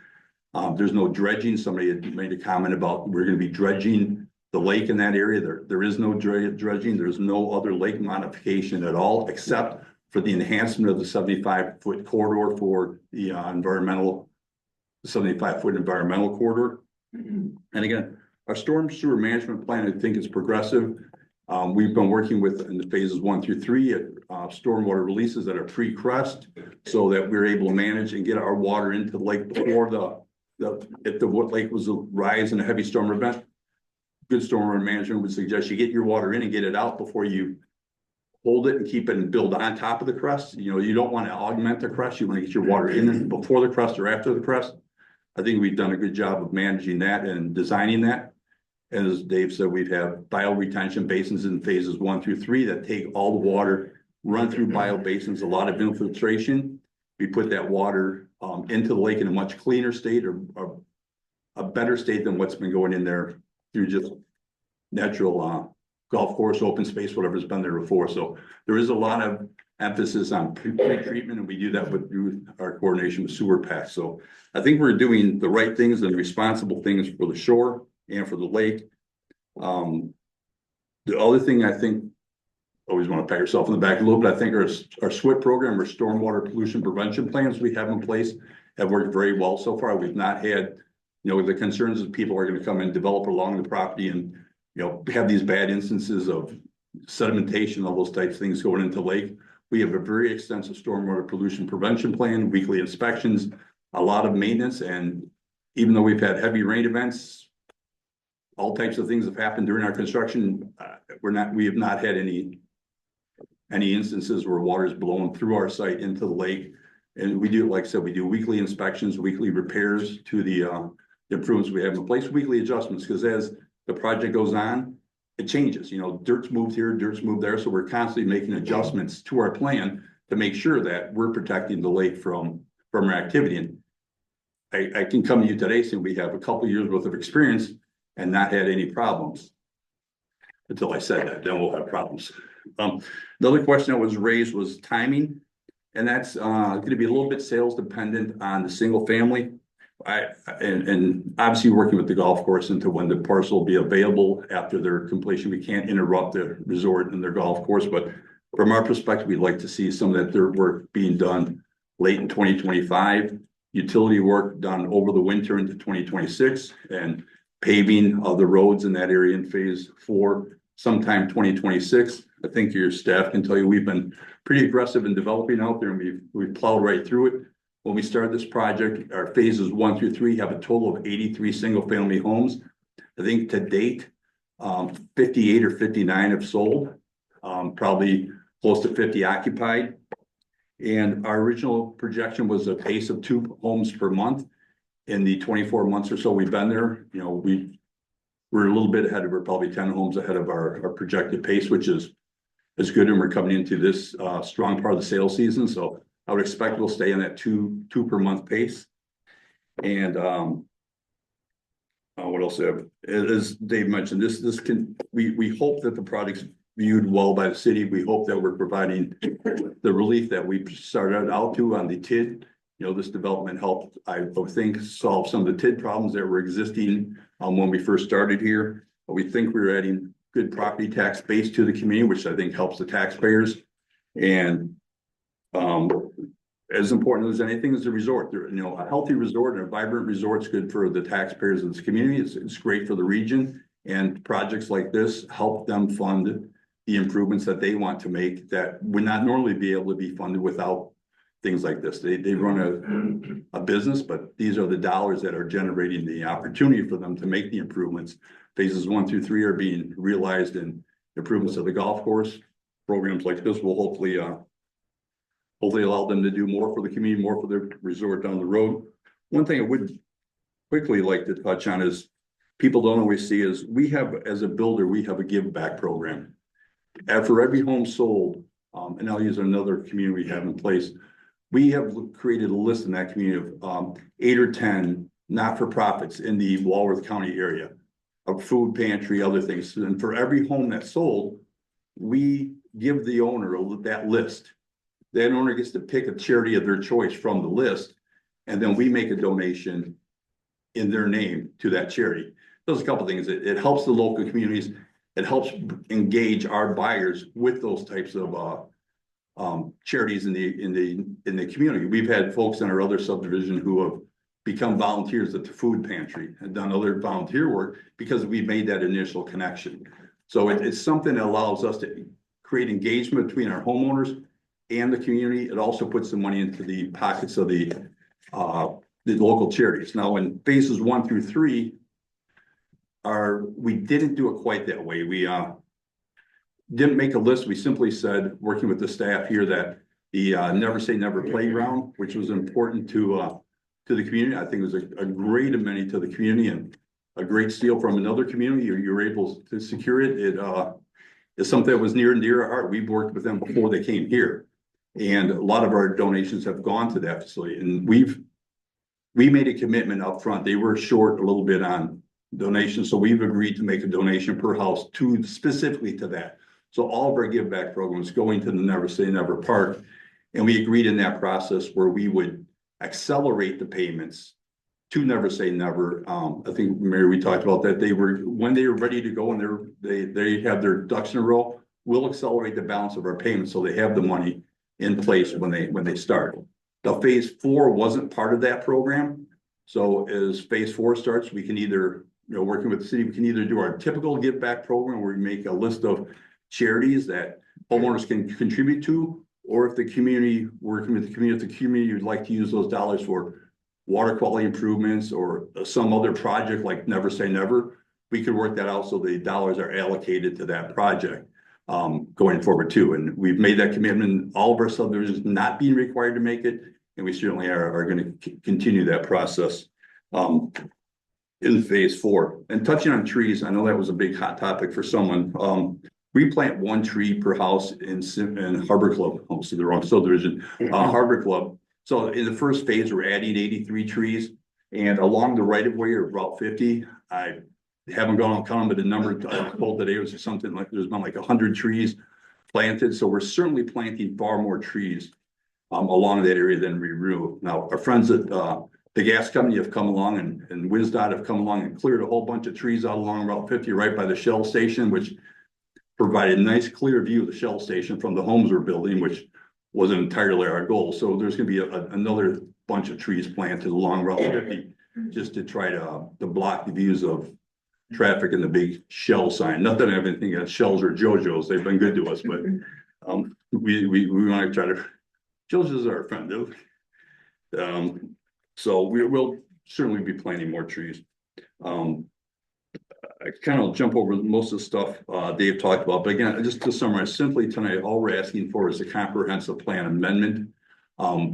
There's no dredging. Somebody had made a comment about we're going to be dredging the lake in that area. There is no dredging. There's no other lake modification at all, except for the enhancement of the 75-foot corridor for the 75-foot environmental corridor. And again, our storm sewer management plan, I think, is progressive. We've been working with in the phases 1 through 3 at stormwater releases that are pre-crest, so that we're able to manage and get our water into the lake before if the lake was a rise in a heavy storm event. Good stormwater management would suggest you get your water in and get it out before you hold it and keep it and build on top of the crest. You know, you don't want to augment the crest. You want to get your water in before the crest or after the crest. I think we've done a good job of managing that and designing that. As Dave said, we've had bio retention basins in phases 1 through 3 that take all the water, run through bio basins, a lot of infiltration. We put that water into the lake in a much cleaner state, or a better state than what's been going in there through just natural golf course, open space, whatever's been there before. So there is a lot of emphasis on pre-treatment, and we do that through our coordination with sewer paths. So I think we're doing the right things and responsible things for the shore and for the lake. The other thing I think, always want to pat yourself in the back a little bit, I think our SWIP program, or stormwater pollution prevention plans we have in place, have worked very well so far. We've not had, the concerns that people are going to come and develop along the property and, have these bad instances of sedimentation, all those types of things going into the lake. We have a very extensive stormwater pollution prevention plan, weekly inspections, a lot of maintenance, and even though we've had heavy rain events, all types of things have happened during our construction. We have not had any instances where water is blown through our site into the lake. And we do, like I said, we do weekly inspections, weekly repairs to the improvements we have in place, weekly adjustments, because as the project goes on, it changes. Dirt's moved here, dirt's moved there. So we're constantly making adjustments to our plan to make sure that we're protecting the lake from our activity. And I can come to you today saying we have a couple years worth of experience and not had any problems. Until I said that, then we'll have problems. The other question that was raised was timing, and that's going to be a little bit sales dependent on the single family. And obviously working with the golf course into when the parcel will be available after their completion. We can't interrupt the resort and their golf course, but from our perspective, we'd like to see some of that dirt work being done late in 2025, utility work done over the winter into 2026, and paving of the roads in that area in phase 4 sometime 2026. I think your staff can tell you we've been pretty aggressive in developing out there, and we've plowed right through it. When we started this project, our phases 1 through 3 have a total of 83 single family homes. I think to date, 58 or 59 have sold, probably close to 50 occupied. And our original projection was a pace of 2 homes per month. In the 24 months or so we've been there, we're a little bit ahead of, we're probably 10 homes ahead of our projected pace, which is good. And we're coming into this strong part of the sales season. So I would expect we'll stay in that two per month pace. And what else? As Dave mentioned, we hope that the project's viewed well by the city. We hope that we're providing the relief that we started out to on the TID. This development helped, I would think, solve some of the TID problems that were existing when we first started here. But we think we're adding good property tax base to the community, which I think helps the taxpayers. And as important as anything is the resort. A healthy resort and a vibrant resort is good for the taxpayers of this community. It's great for the region, And projects like this help them fund the improvements that they want to make that would not normally be able to be funded without things like this. They run a business, but these are the dollars that are generating the opportunity for them to make the improvements. Phases 1 through 3 are being realized in improvements of the golf course. Programs like this will hopefully allow them to do more for the community, more for their resort down the road. One thing I would quickly like to touch on is people don't always see is we have, as a builder, we have a give back program. And for every home sold, and I'll use another community we have in place, we have created a list in that community of 8 or 10 not-for-profits in the Walworth County area, a food pantry, other things. And for every home that's sold, we give the owner that list. That owner gets to pick a charity of their choice from the list, and then we make a donation in their name to that charity. There's a couple things. It helps the local communities. It helps engage our buyers with those types of charities in the community. We've had folks in our other subdivision who have become volunteers at the food pantry and done other volunteer work because we made that initial connection. So it's something that allows us to create engagement between our homeowners and the community. It also puts the money into the pockets of the local charities. Now, in phases 1 through 3, we didn't do it quite that way. We didn't make a list. We simply said, working with the staff here, that the Never Say Never playground, which was important to the community. I think it was a great amenity to the community and a great steal from another community. You're able to secure it. It is something that was near and dear to our heart. We've worked with them before they came here. And a lot of our donations have gone to that facility. And we made a commitment up front. They were short a little bit on donations. So we've agreed to make a donation per house specifically to that. So all of our give back programs going to the Never Say Never Park. And we agreed in that process where we would accelerate the payments to Never Say Never. I think, Mary, we talked about that. When they were ready to go and they have their ducks in a row, we'll accelerate the balance of our payments so they have the money in place when they start. Now, phase 4 wasn't part of that program. So as phase 4 starts, we can either, working with the city, we can either do our typical give back program where we make a list of charities that homeowners can contribute to, or if the community, working with the community, if the community would like to use those dollars for water quality improvements or some other project like Never Say Never, we could work that out so the dollars are allocated to that project going forward too. And we've made that commitment, all of our subdivisions not being required to make it, and we certainly are going to continue that process in phase 4. And touching on trees, I know that was a big hot topic for someone. We plant 1 tree per house in Harbor Club, obviously the wrong subdivision, Harbor Club. So in the first phase, we're adding 83 trees, and along the right of way are about 50. I haven't gone and counted, but the number I was told today was something like there's been like 100 trees planted. So we're certainly planting far more trees along that area than we remove. Now, our friends at the gas company have come along and WisDOT have come along and cleared a whole bunch of trees out along Route 50 right by the Shell station, which provided a nice clear view of the Shell station from the homes we're building, which wasn't entirely our goal. So there's going to be another bunch of trees planted along Route 50 just to try to block the views of traffic and the big Shell sign. Not that I have anything against Shells or JoJo's. They've been good to us, but we want to try to, JoJo's are our friend, though. So we'll certainly be planting more trees. I kind of jump over most of the stuff Dave talked about, but again, just to summarize, simply tonight, all we're asking for is a comprehensive plan amendment.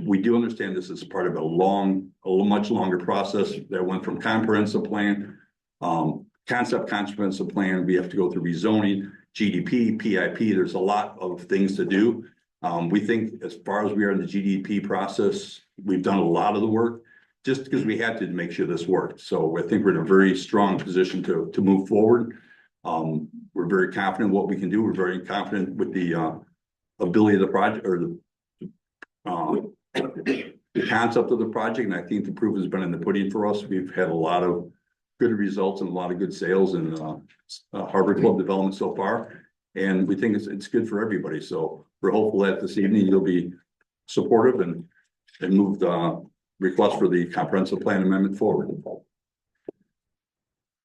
We do understand this is part of a much longer process that went from comprehensive plan, comprehensive plan. We have to go through rezoning, GDP, PIP. There's a lot of things to do. We think as far as we are in the GDP process, we've done a lot of the work just because we had to make sure this worked. So I think we're in a very strong position to move forward. We're very confident in what we can do. We're very confident with the ability of the project or the concept of the project. And I think the proof has been in the pudding for us. We've had a lot of good results and a lot of good sales in Harbor Club development so far. And we think it's good for everybody. So we're hopeful that this evening you'll be supportive and move the request for the comprehensive plan amendment forward.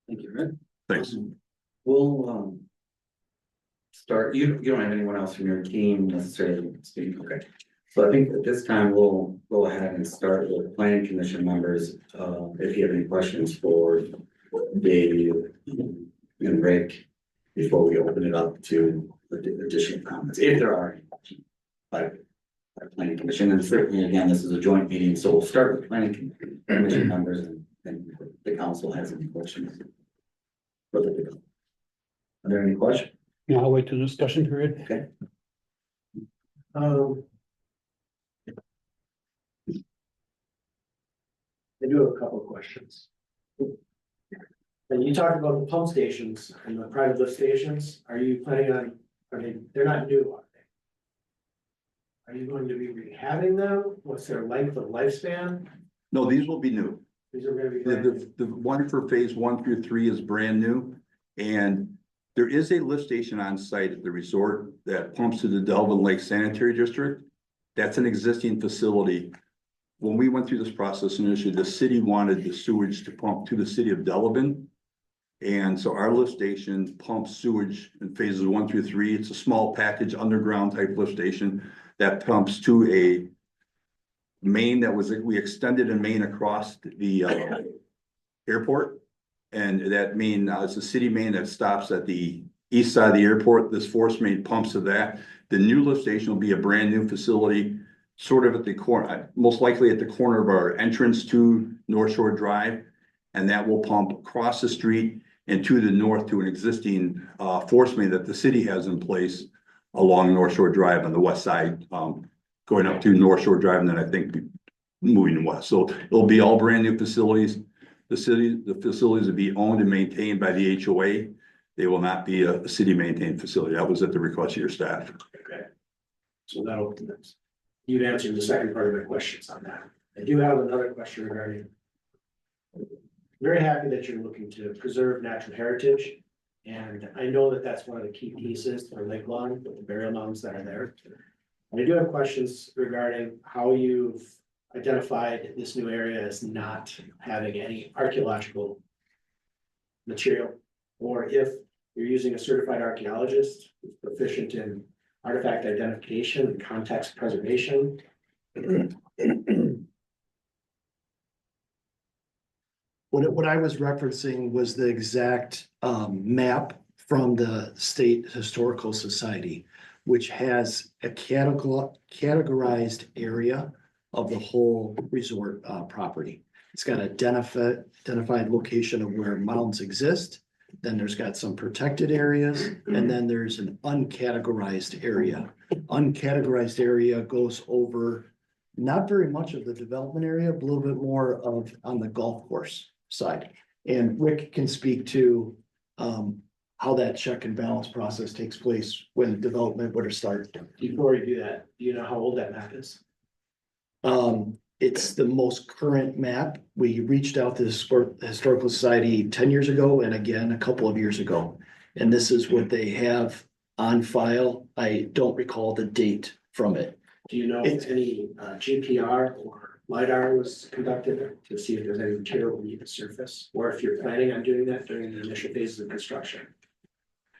Thank you, Rick. Thanks. We'll start, you don't have anyone else from your team necessarily speaking, okay. So I think at this time, we'll go ahead and start with planning commission members, if you have any questions for Dave and Rick. Before we open it up to additional comments, if there are any questions. By planning commission, and certainly, again, this is a joint meeting, so we'll start with planning commission members and the council has any questions. Are there any questions? Yeah, I'll wait to the discussion period. Okay. I do have a couple of questions. And you talked about the pump stations and the private lift stations. Are you planning on, they're not new, are they? Are you going to be rehabbing them? What's their length of lifespan? No, these will be new. These are gonna be. The, brand new. the one for phase 1 through 3 is brand new. And there is a lift station on site at the resort that pumps to the Delavan Lake Sanitary District. That's an existing facility. When we went through this process initially, the city wanted the sewage to pump to the city of Delavan. And so our lift station pumps sewage in phases 1 through 3. It's a small package underground type lift station that pumps to a main that was, we extended a main across the airport. And that main, now it's a city main that stops at the east side of the airport. This force main pumps to that. The new lift station will be a brand new facility, sort of at the corner, most likely at the corner of our entrance to North Shore Drive. And that will pump across the street and to the north to an existing force main that the city has in place along North Shore Drive on the west side, going up to North Shore Drive, and then I think moving west. So it'll be all brand new facilities. The facilities will be owned and maintained by the HOA. They will not be a city maintained facility. That was at the request of your staff. Okay. So that'll, you've answered the second part of my questions on that. I do have another question regarding. Very happy that you're looking to preserve natural heritage. And I know that that's one of the key pieces for Lake Lawn with the burial mounds that are there. And I do have questions regarding how you've identified this new area as not having any archaeological material. Or if you're using a certified archaeologist who's proficient in artifact identification and context preservation. What I was referencing was the exact map from the State Historical Society, which has a categorized area of the whole resort property. It's got identified location of where mounds exist. Then there's got some protected areas, and then there's an uncategorized area. Uncategorized area goes over not very much of the development area, but a little bit more of on the golf course side. And Rick can speak to how that check and balance process takes place when development would have started. Before you do that, do you know how old that map is? It's the most current map. We reached out to the Historical Society 10 years ago and again a couple of years ago. And this is what they have on file. I don't recall the date from it. Do you know if any GPR or LiDAR was conducted to see if there's any material beneath the surface? Or if you're planning on doing that during the initial phases of construction?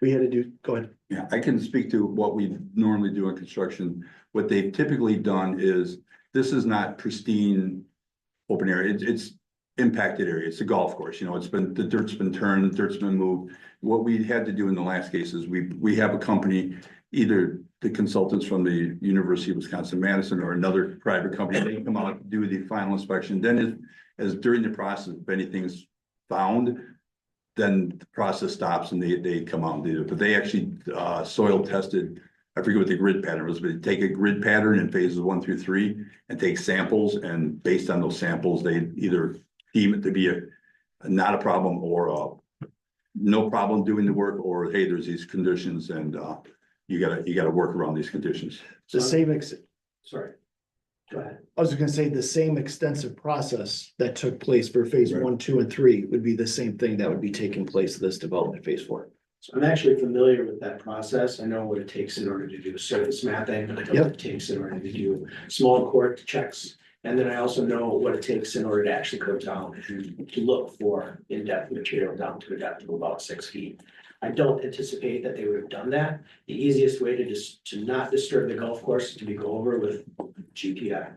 We had to do, go ahead. Yeah, I can speak to what we normally do in construction. What they've typically done is, this is not pristine open area. It's impacted area. It's a golf course. You know, the dirt's been turned, the dirt's been moved. What we had to do in the last case is we have a company, either the consultants from the University of Wisconsin-Madison or another private company, they come out, do the final inspection. Then as during the process, if anything's found, then the process stops and they come out and do it. But they actually soil tested, I forget what the grid pattern was, but they take a grid pattern in phases 1 through 3 and take samples, and based on those samples, they either deem it to be not a problem or no problem doing the work, or hey, there's these conditions and you gotta work around these conditions. The same sorry. Go ahead. I was gonna say the same extensive process that took place for phase Right. 1, 2, and 3 would be the same thing that would be taking place in this development phase 4. So I'm actually familiar with that process. I know what it takes in order to do surface mapping, and I know what it takes in order to do small core checks. And then I also know what it takes in order to actually go down and to look for in-depth material down to a depth of about 6 feet. I don't anticipate that they would have done that. The easiest way to not disturb the golf course is to be go over with GPI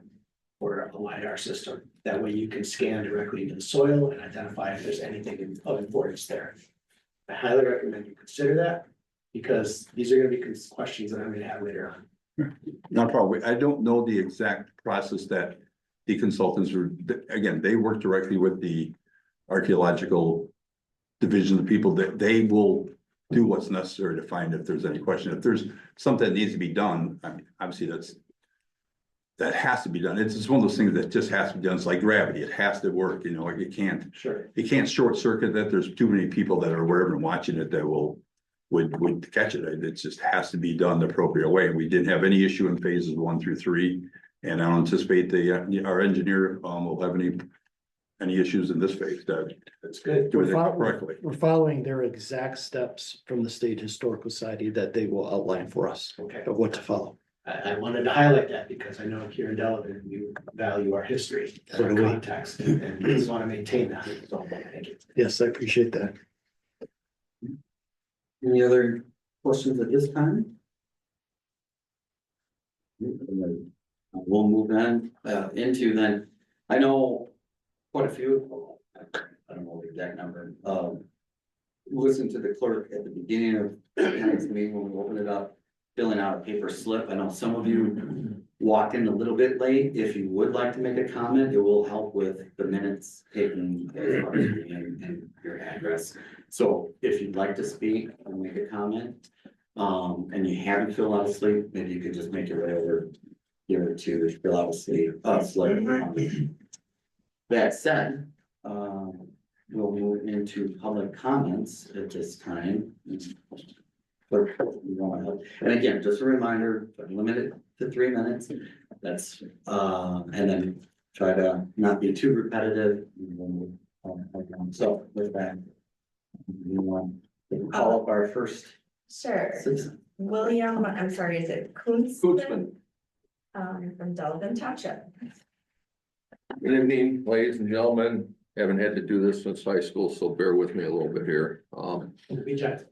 or a LiDAR system. That way you can scan directly into the soil and identify if there's anything of importance there. I highly recommend you consider that because these are gonna be questions that I'm gonna have later on. Not probably, I don't know the exact process that the consultants were, again, they work directly with the archaeological division of people that they will do what's necessary to find if there's any question. If there's something that needs to be done, I mean, obviously that has to be done. It's just one of those things that just has to be done. It's like gravity. It has to work, you know, Sure. you can't short circuit that. There's too many people that are aware and watching it that would catch it. It just has to be done the appropriate way. We didn't have any issue in phases 1 through 3. And I don't anticipate our engineer will have any issues in this phase that That's good. do it correctly. We're following their exact steps from the State Historical Society that they will outline for us Okay. of what to follow. I wanted to highlight that because I know here in Delavan, we value our history, So our do we. context, and we just want to maintain that. So, thank you. Yes, I appreciate that. Any other questions at this time? We'll move on into then, I know quite a few, I don't know the exact number, listen to the clerk at the beginning of tonight's meeting when we open it up, filling out a paper slip. I know some of you walked in a little bit late. If you would like to make a comment, it will help with the minutes taken and your address. So if you'd like to speak or make a comment, and you haven't filled out a slip, maybe you could just make your way over here to fill out a slip. That said, we'll move into public comments at this time. And again, just a reminder, limit it to 3 minutes. That's, and then try to not be too repetitive. So with that, we want to call up our first Sure. citizen. William, I'm sorry, is it Kunzman? From Delavan Township. Good evening, ladies and gentlemen. Haven't had to do this since high school, so bear with me a little bit here. Be gentle.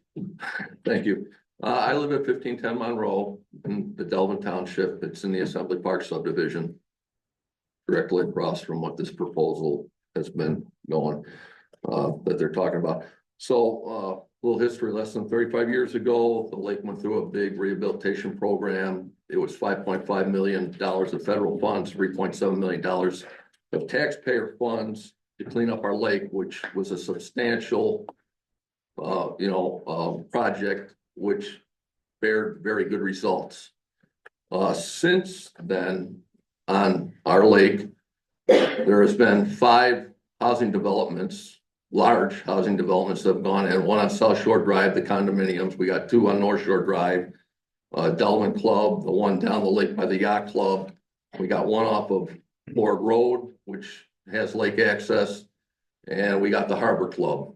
Thank you. I live at 1510 Monroe in the Delavan Township. It's in the Assembly Park subdivision. Directly across from what this proposal has been going, that they're talking about. So, little history, less than 35 years ago, the lake went through a big rehabilitation program. It was $5.5 million of federal funds, $3.7 million of taxpayer funds to clean up our lake, which was a substantial, project, which bared very good results. Since then, on our lake, there has been 5 housing developments, large housing developments that have gone in, one on South Shore Drive, the condominiums. We got 2 on North Shore Drive, Delavan Club, the one down the lake by the Yacht Club. We got one off of Ford Road, which has lake access, and we got the Harbor Club.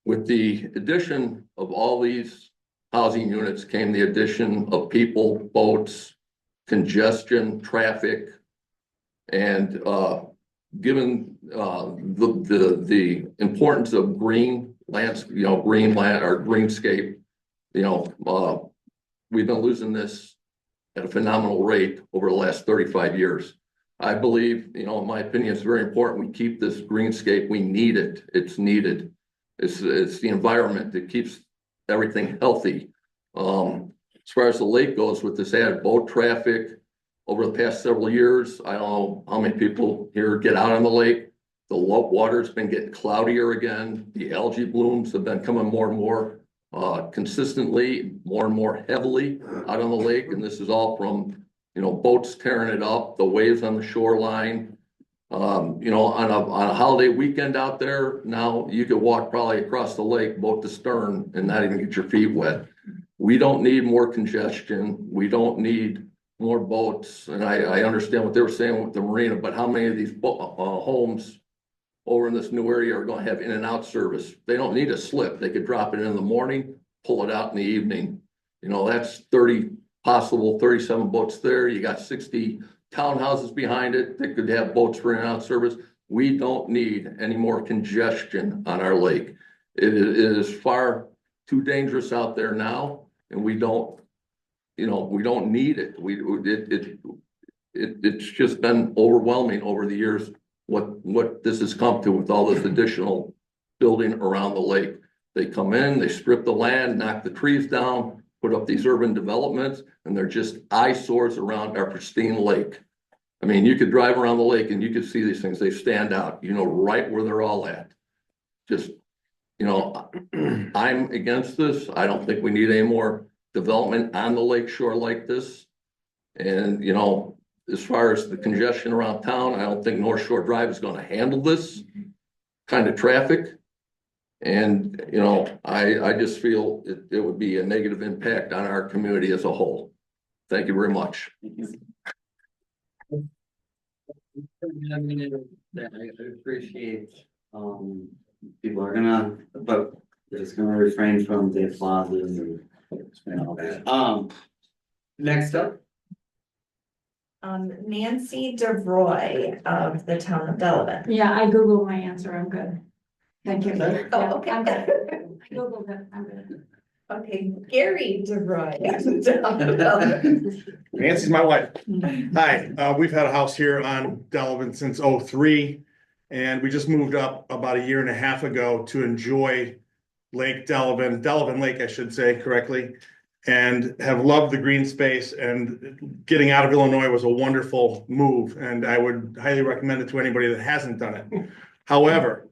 With the addition of all these housing units came the addition of people, boats, congestion, traffic, and given the importance of green lands, green land or greenscape, we've been losing this at a phenomenal rate over the last 35 years. I believe, in my opinion, it's very important we keep this greenscape. We need it. It's needed. It's the environment that keeps everything healthy. As far as the lake goes, with this added boat traffic over the past several years, I don't know how many people here get out on the lake. The water's been getting cloudier again. The algae blooms have been coming more and more consistently, more and more heavily out on the lake. And this is all from, boats tearing it up, the waves on the shoreline. On a holiday weekend out there, now you could walk probably across the lake, boat to stern, and not even get your feet wet. We don't need more congestion. We don't need more boats. And I understand what they were saying with the marina, but how many of these homes over in this new area are going to have in and out service? They don't need a slip. They could drop it in the morning, pull it out in the evening. That's 37 boats there. You got 60 townhouses behind it that could have boats for in and out service. We don't need any more congestion on our lake. It is far too dangerous out there now, and we don't, you know, we don't need it. It's just been overwhelming over the years, what this has come to with all this additional building around the lake. They come in, they strip the land, knock the trees down, put up these urban developments, and they're just eyesores around our pristine lake. I mean, you could drive around the lake and you could see these things, they stand out, you know, right where they're all at. Just, you know, I'm against this. I don't think we need any more development on the lake shore like this. And, you know, as far as the congestion around town, I don't think North Shore Drive is gonna handle this kind of traffic. And, you know, I just feel it would be a negative impact on our community as a whole. Thank you very much. I appreciate, people are gonna, but they're just gonna refrain from the applauses and all that. Next up. Nancy DeRoy of the town of Delavan. Yeah, I Googled my answer. I'm good. Thank you. Okay. Oh, Yeah, okay. I'm good. I Googled it. I'm good. Okay, Gary DeRoy of the town of Delavan. Nancy's my wife. Hi, we've had a house here on Delavan since '03. And we just moved up about 1.5 years ago to enjoy Lake Delavan, Delavan Lake, I should say correctly. And have loved the green space, and getting out of Illinois was a wonderful move. And I would highly recommend it to anybody that hasn't done it. However,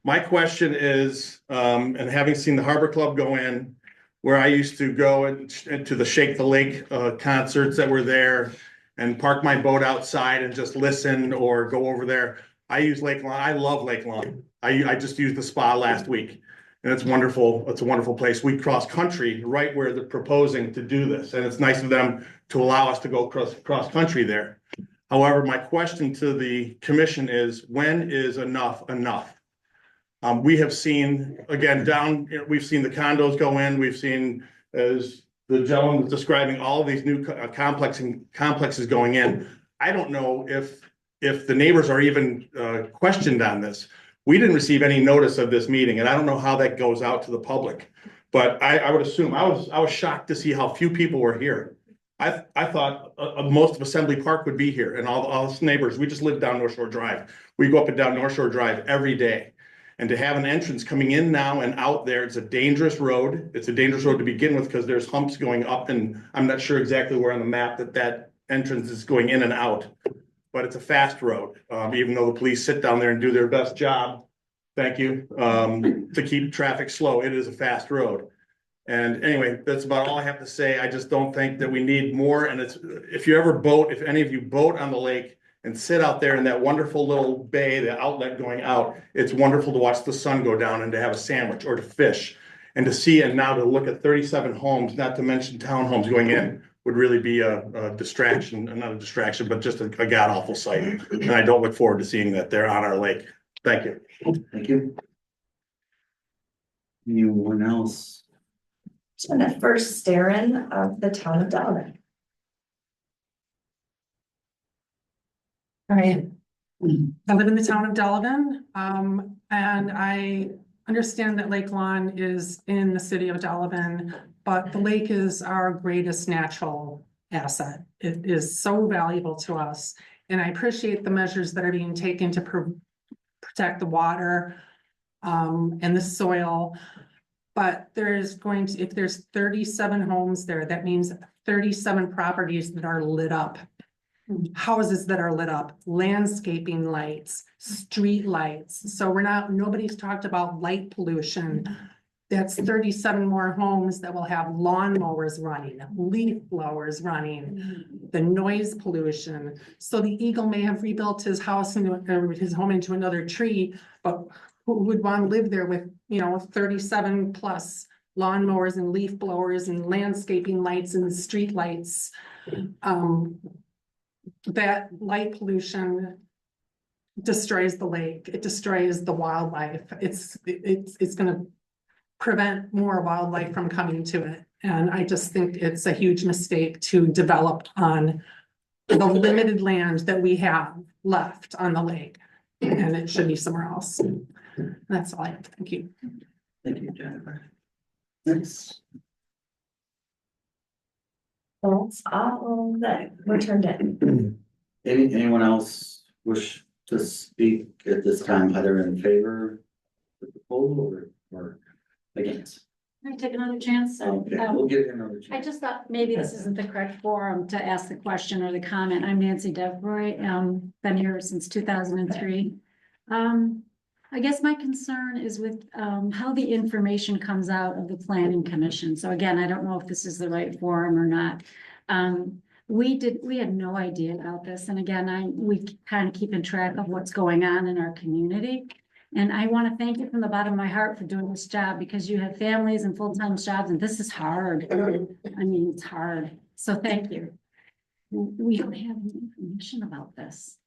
my question is, and having seen the Harbor Club go in, where I used to go into the Shake the Lake concerts that were there and park my boat outside and just listen or go over there. I use Lake Lawn. I love Lake Lawn. I just used the spa last week, and it's wonderful. It's a wonderful place. We cross country right where they're proposing to do this, and it's nice of them to allow us to go cross country there. However, my question to the commission is, when is enough enough? We have seen, again, we've seen the condos go in, we've seen, as the gentleman was describing, all of these new complexes going in. I don't know if the neighbors are even questioned on this. We didn't receive any notice of this meeting, and I don't know how that goes out to the public. But I would assume, I was shocked to see how few people were here. I thought most of Assembly Park would be here, and all us neighbors. We just live down North Shore Drive. We go up and down North Shore Drive every day. And to have an entrance coming in now and out there, it's a dangerous road. It's a dangerous road to begin with, because there's humps going up, and I'm not sure exactly where on the map that entrance is going in and out. But it's a fast road, even though the police sit down there and do their best job. Thank you, to keep traffic slow. It is a fast road. And anyway, that's about all I have to say. I just don't think that we need more. And if you ever boat, if any of you boat on the lake and sit out there in that wonderful little bay, the outlet going out, it's wonderful to watch the sun go down and to have a sandwich or to fish. And to see, and now to look at 37 homes, not to mention townhomes going in, would really be a distraction, not a distraction, but just a god awful sight. And I don't look forward to seeing that there on our lake. Thank you. Thank you. Anyone else? Jennifer Starin of the town of Delavan. All right. I live in the town of Delavan, and I understand that Lake Lawn is in the city of Delavan, but the lake is our greatest natural asset. It is so valuable to us, and I appreciate the measures that are being taken to protect the water and the soil. But if there's 37 homes there, that means 37 properties that are lit up. Houses that are lit up, landscaping lights, street lights. So nobody's talked about light pollution. That's 37 more homes that will have lawnmowers running, leaf blowers running, the noise pollution. So the eagle may have rebuilt his house his home into another tree, but who would want to live there with, 37 plus lawnmowers and leaf blowers and landscaping lights and street lights? That light pollution destroys the lake. It destroys the wildlife. It's going to prevent more wildlife from coming to it. And I just think it's a huge mistake to develop on the limited land that we have left on the lake. And it should be somewhere else. And that's all I have. Thank you. Thank you, Jennifer. Thanks. That's all that were turned in. Anyone else wish to speak at this time, either in favor of the proposal or against? Can I take another chance? Okay, we'll give you another I chance. just thought maybe this isn't the correct forum to ask the question or the comment. I'm Nancy Devroy, been here since 2003. I guess my concern is with, how the information comes out of the planning commission. So again, I don't know if this is the right forum or not. We had no idea about this. And again, we kind of keeping track of what's going on in our community. And I want to thank you from the bottom of my heart for doing this job because you have families and full-time jobs and this is hard. I mean, it's hard. So thank you. We don't have any information about this.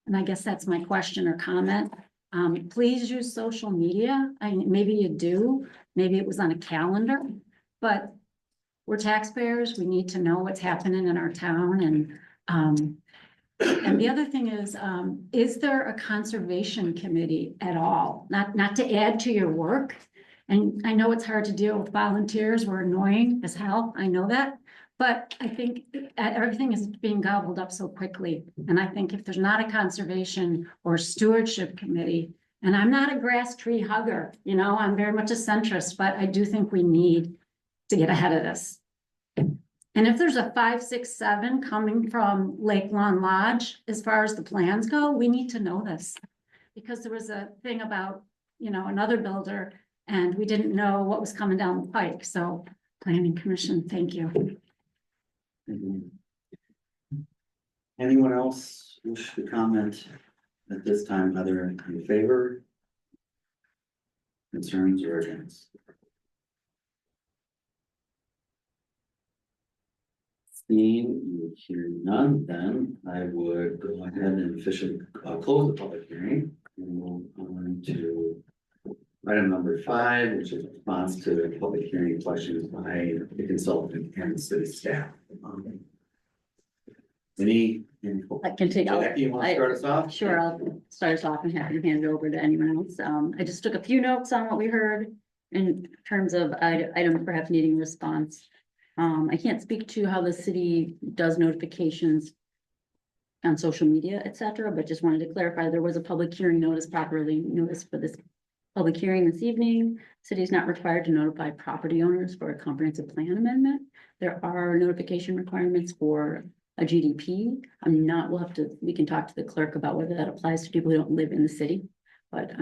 And I guess that's my question or comment. Please use social media. Maybe you do, maybe it was on a calendar, but we're taxpayers. We need to know what's happening in our town and the other thing is there a conservation committee at all? Not to add to your work. And I know it's hard to deal with volunteers. We're annoying as hell. I know that. But I think everything is being gobbled up so quickly. And I think if there's not a conservation or stewardship committee, and I'm not a grass tree hugger, you know, I'm very much a centrist, but I do think we need to get ahead of this. And if there's a 5, 6, 7 coming from Lake Lawn Lodge, as far as the plans go, we need to know this. Because there was a thing about, you know, another builder and we didn't know what was coming down the pike. So Planning Commission, thank you. Mhm. Anyone else wish to comment at this time, either in favor, concerns, or against? Seeing, hearing none, then I would go ahead and officially close the public hearing and move on to item number 5, which is response to the public hearing questions by the consultant and city staff. Any? I can take. Jackie, you want to start us off? Sure, I'll start us off and happy to hand it over to anyone else. I just took a few notes on what we heard in terms of items perhaps needing response. I can't speak to how the city does notifications on social media, et cetera, but just wanted to clarify there was a public hearing notice properly noticed for this public hearing this evening. City is not required to notify property owners for a comprehensive plan amendment. There are notification requirements for a GDP. We can talk to the clerk about whether that applies to people who don't live in the city. But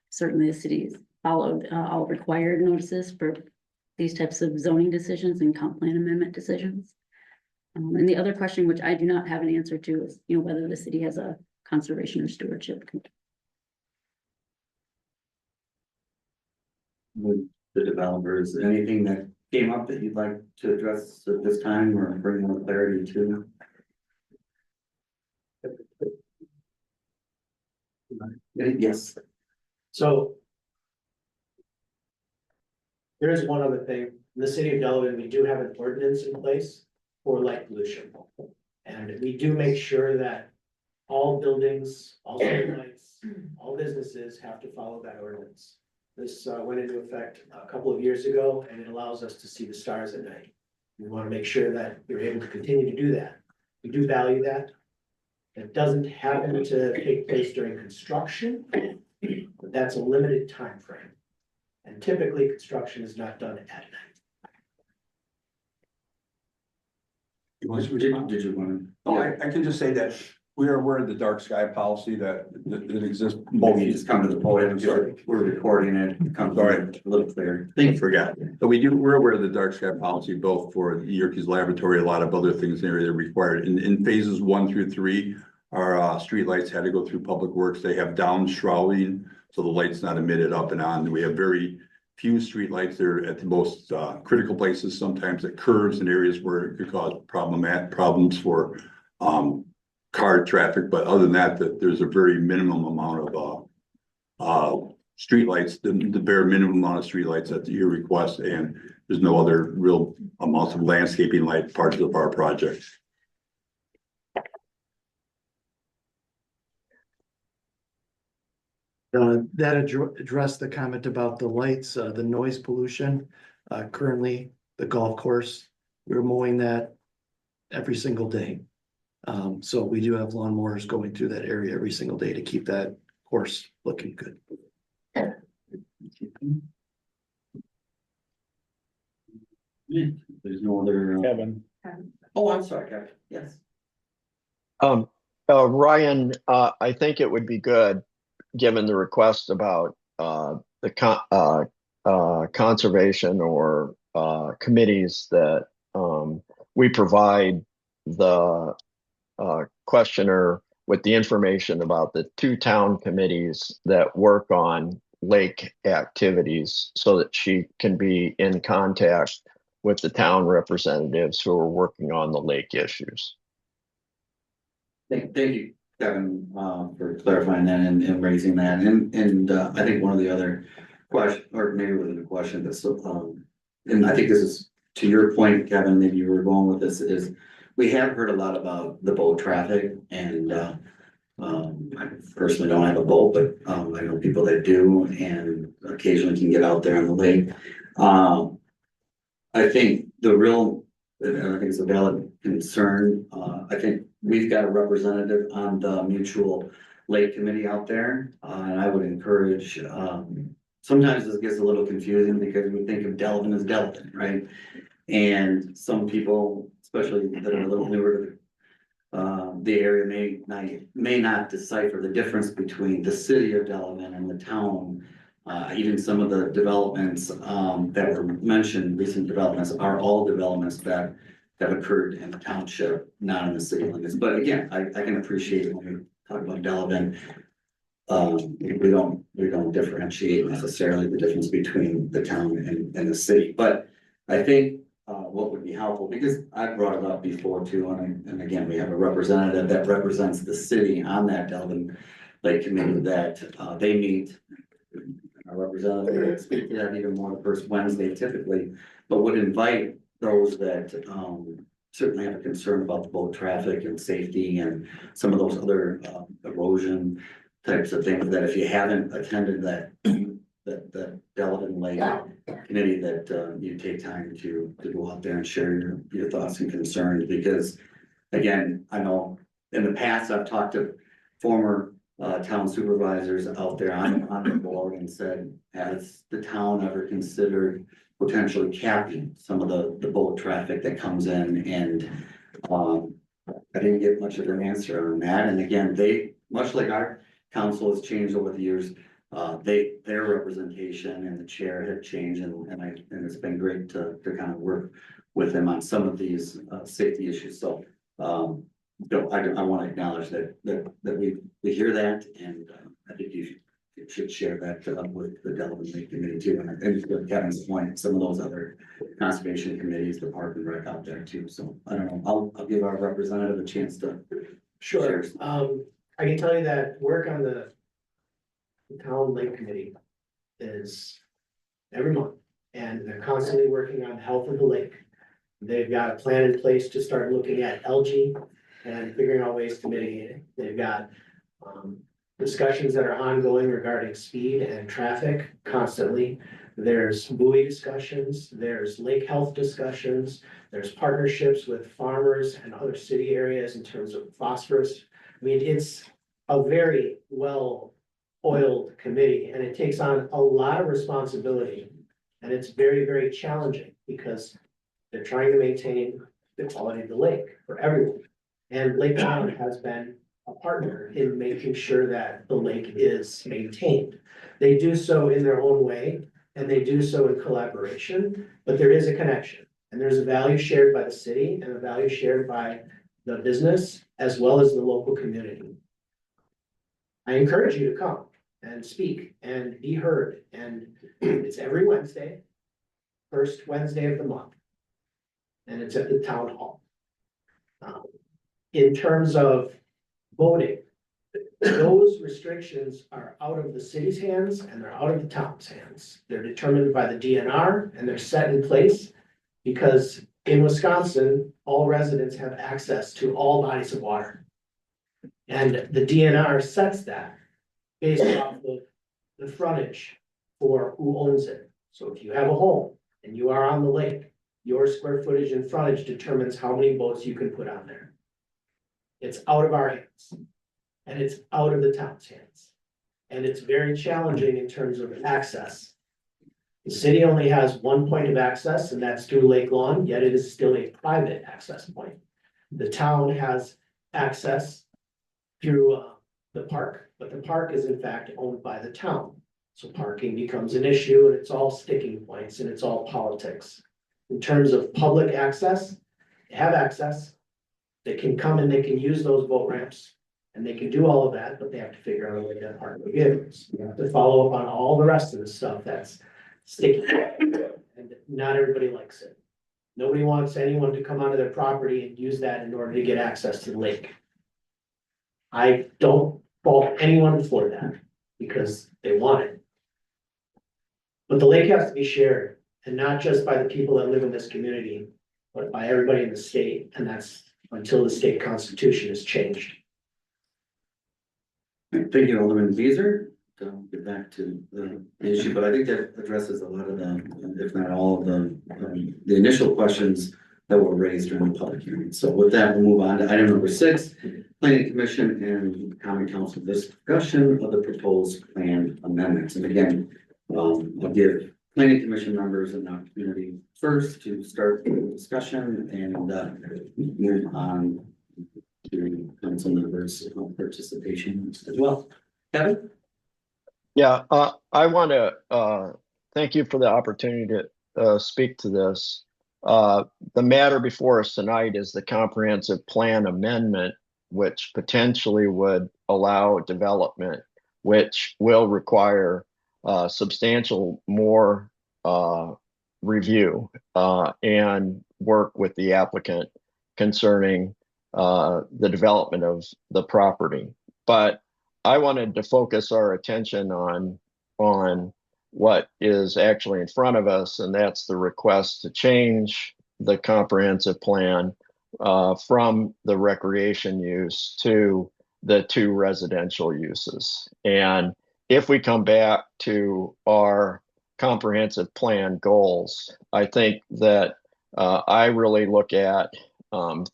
certainly the city's followed all required notices for these types of zoning decisions and comp plan amendment decisions. And the other question, which I do not have an answer to, is, you know, whether the city has a conservation or stewardship. With the developers, anything that came up that you'd like to address at this time or bring more clarity to? Yes. So there is one other thing. In the city of Delavan, we do have an ordinance in place for light pollution. And we do make sure that all buildings, all lights, all businesses have to follow that ordinance. This went into effect a couple of years ago and it allows us to see the stars at night. We want to make sure that you're able to continue to do that. We do value that. It doesn't happen to take place during construction, but that's a limited time frame. And typically construction is not done at night. Did you want to? Oh, I can just say that we are aware of the dark sky policy that exists. Maybe you just come to the podium, sorry, we're recording it, it comes a little clear. Think forgot. But we're aware of the dark sky policy, both for Yerkes Laboratory, a lot of other things in the area that are required. In phases 1 through 3, our streetlights had to go through public works. They have down shrouding, so the light's not emitted up and on. We have very few streetlights there at the most critical places, sometimes at curves and areas where it could cause problems for car traffic. But other than that, there's a very minimum amount of streetlights, the bare minimum amount of streetlights at your request, and there's no other real amounts of landscaping light parts of our project. That addressed the comment about the lights, the noise pollution. Currently, the golf course, we're mowing that every single day. So we do have lawnmowers going through that area every single day to keep that course looking good. There's no other, Kevin, oh, I'm sorry, Kevin, yes. Ryan, I think it would be good, given the request about, conservation or, committees that, we provide the, questioner with the information about the two town committees that work on lake activities so that she can be in contact with the town representatives who are working on the lake issues. Thank you, Kevin, for clarifying that and raising that, and I think one of the other question, or maybe it wasn't a question, but so, and I think this is to your point, Kevin, maybe you were going with this, is we have heard a lot about the boat traffic, and I personally don't have a boat, but I know people that do, and occasionally can get out there on the lake. I think the real, and I think it's a valid concern, I think we've got a representative on the mutual lake committee out there, and I would encourage, sometimes this gets a little confusing because we think of Delavan as Delavan, right? And some people, especially that are a little newer to the area, may not decipher the difference between the city of Delavan and the town. Even some of the developments that were mentioned, recent developments, are all developments that have occurred in the township, not in the city limits. But again, I can appreciate when we talk about Delavan, we don't differentiate necessarily the difference between the town and the city. But I think what would be helpful, because I brought it up before too, and again, we have a representative that represents the city on that Delavan Lake Committee that they meet. Our representative will speak to that even more the first Wednesday typically, but would invite those that certainly have a concern about the boat traffic and safety and some of those other erosion types of things, that if you haven't attended that Delavan Lake Committee, that you take time to go out there and share your thoughts and concerns, because again, I know in the past I've talked to former town supervisors out there on the board and said, has the town ever considered potentially capping some of the boat traffic that comes in? And I didn't get much of an answer on that. And again, they, much like our council has changed over the years, their representation and the chair had changed, and it's been great to kind of work with them on some of these safety issues. So I want to acknowledge that we hear that, and I think you should share that with the Delavan Lake Committee too. And to Kevin's point, some of those other conservation committees, the park and rec out there too. So I don't know, I'll give our representative a chance to. Sure, I can tell you that work on the town lake committee is every month, and they're constantly working on the health of the lake. They've got a plan in place to start looking at algae and figuring out ways to mitigate it. They've got discussions that are ongoing regarding speed and traffic constantly. There's buoy discussions, there's lake health discussions, there's partnerships with farmers and other city areas in terms of phosphorus. I mean, it's a very well-oiled committee, and it takes on a lot of responsibility. And it's very, very challenging because they're trying to maintain the quality of the lake for everyone. And Lake County has been a partner in making sure that the lake is maintained. They do so in their own way, and they do so in collaboration, but there is a connection. And there's a value shared by the city and a value shared by the business as well as the local community. I encourage you to come and speak and be heard. And it's every Wednesday, first Wednesday of the month. And it's at the town hall. In terms of voting, those restrictions are out of the city's hands and they're out of the town's hands. They're determined by the DNR and they're set in place because in Wisconsin, all residents have access to all bodies of water. And the DNR sets that based off of the frontage for who owns it. So if you have a home and you are on the lake, your square footage and frontage determines how many boats you can put on there. It's out of our hands. And it's out of the town's hands. And it's very challenging in terms of access. The city only has one point of access, and that's through Lake Lawn, yet it is still a private access point. The town has access through the park, but the park is in fact owned by the town. So parking becomes an issue, and it's all sticking points, and it's all politics. In terms of public access, they have access. They can come and they can use those boat ramps, and they can do all of that, but they have to figure out a way to park the vehicles. You have to follow up on all the rest of the stuff that's sticky. And not everybody likes it. Nobody wants anyone to come onto their property and use that in order to get access to the lake. I don't fault anyone for that because they want it. But the lake has to be shared, and not just by the people that live in this community, but by everybody in the state, and that's until the state constitution is changed. Thank you, Alderman Beazer. I'll get back to the issue, but I think that addresses a lot of the, if not all of the initial questions that were raised during the public hearing. So with that, we'll move on to item number 6, Planning Commission and Common Council discussion of the proposed plan amendments. And again, I'll give Planning Commission members an opportunity first to start the discussion and move on to council members' participation as well. Kevin? Yeah, I want to thank you for the opportunity to speak to this. The matter before us tonight is the comprehensive plan amendment, which potentially would allow development, which will require substantial more review and work with the applicant concerning the development of the property. But I wanted to focus our attention on what is actually in front of us, and that's the request to change the comprehensive plan from the recreation use to the 2 residential uses. And if we come back to our comprehensive plan goals, I think that I really look at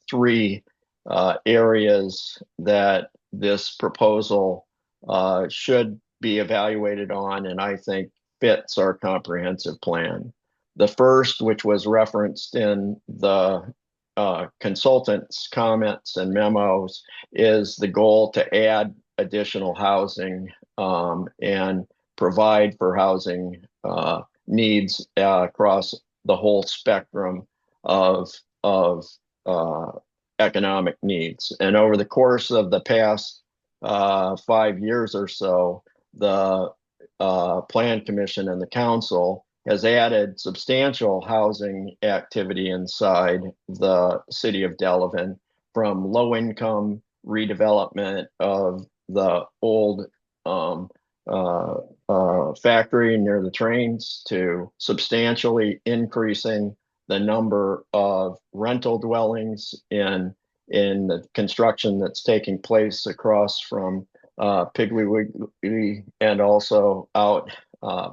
3 areas that this proposal should be evaluated on, and I think fits our comprehensive plan. The first, which was referenced in the consultants' comments and memos, is the goal to add additional housing and provide for housing needs across the whole spectrum of economic needs. And over the course of the past 5 years or so, the Plan Commission and the Council has added substantial housing activity inside the city of Delavan, from low-income redevelopment of the old factory near the trains to substantially increasing the number of rental dwellings in the construction that's taking place across from Piggly Wiggly and also out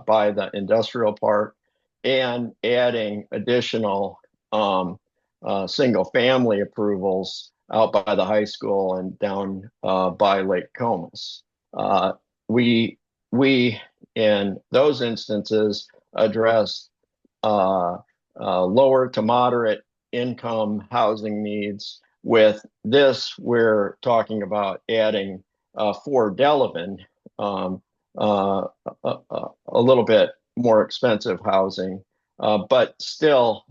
by the industrial park, and adding additional single family approvals out by the high school and down by Lake Comus. We in those instances address lower to moderate income housing needs. With this, we're talking about adding for Delavan a little bit more expensive housing, but still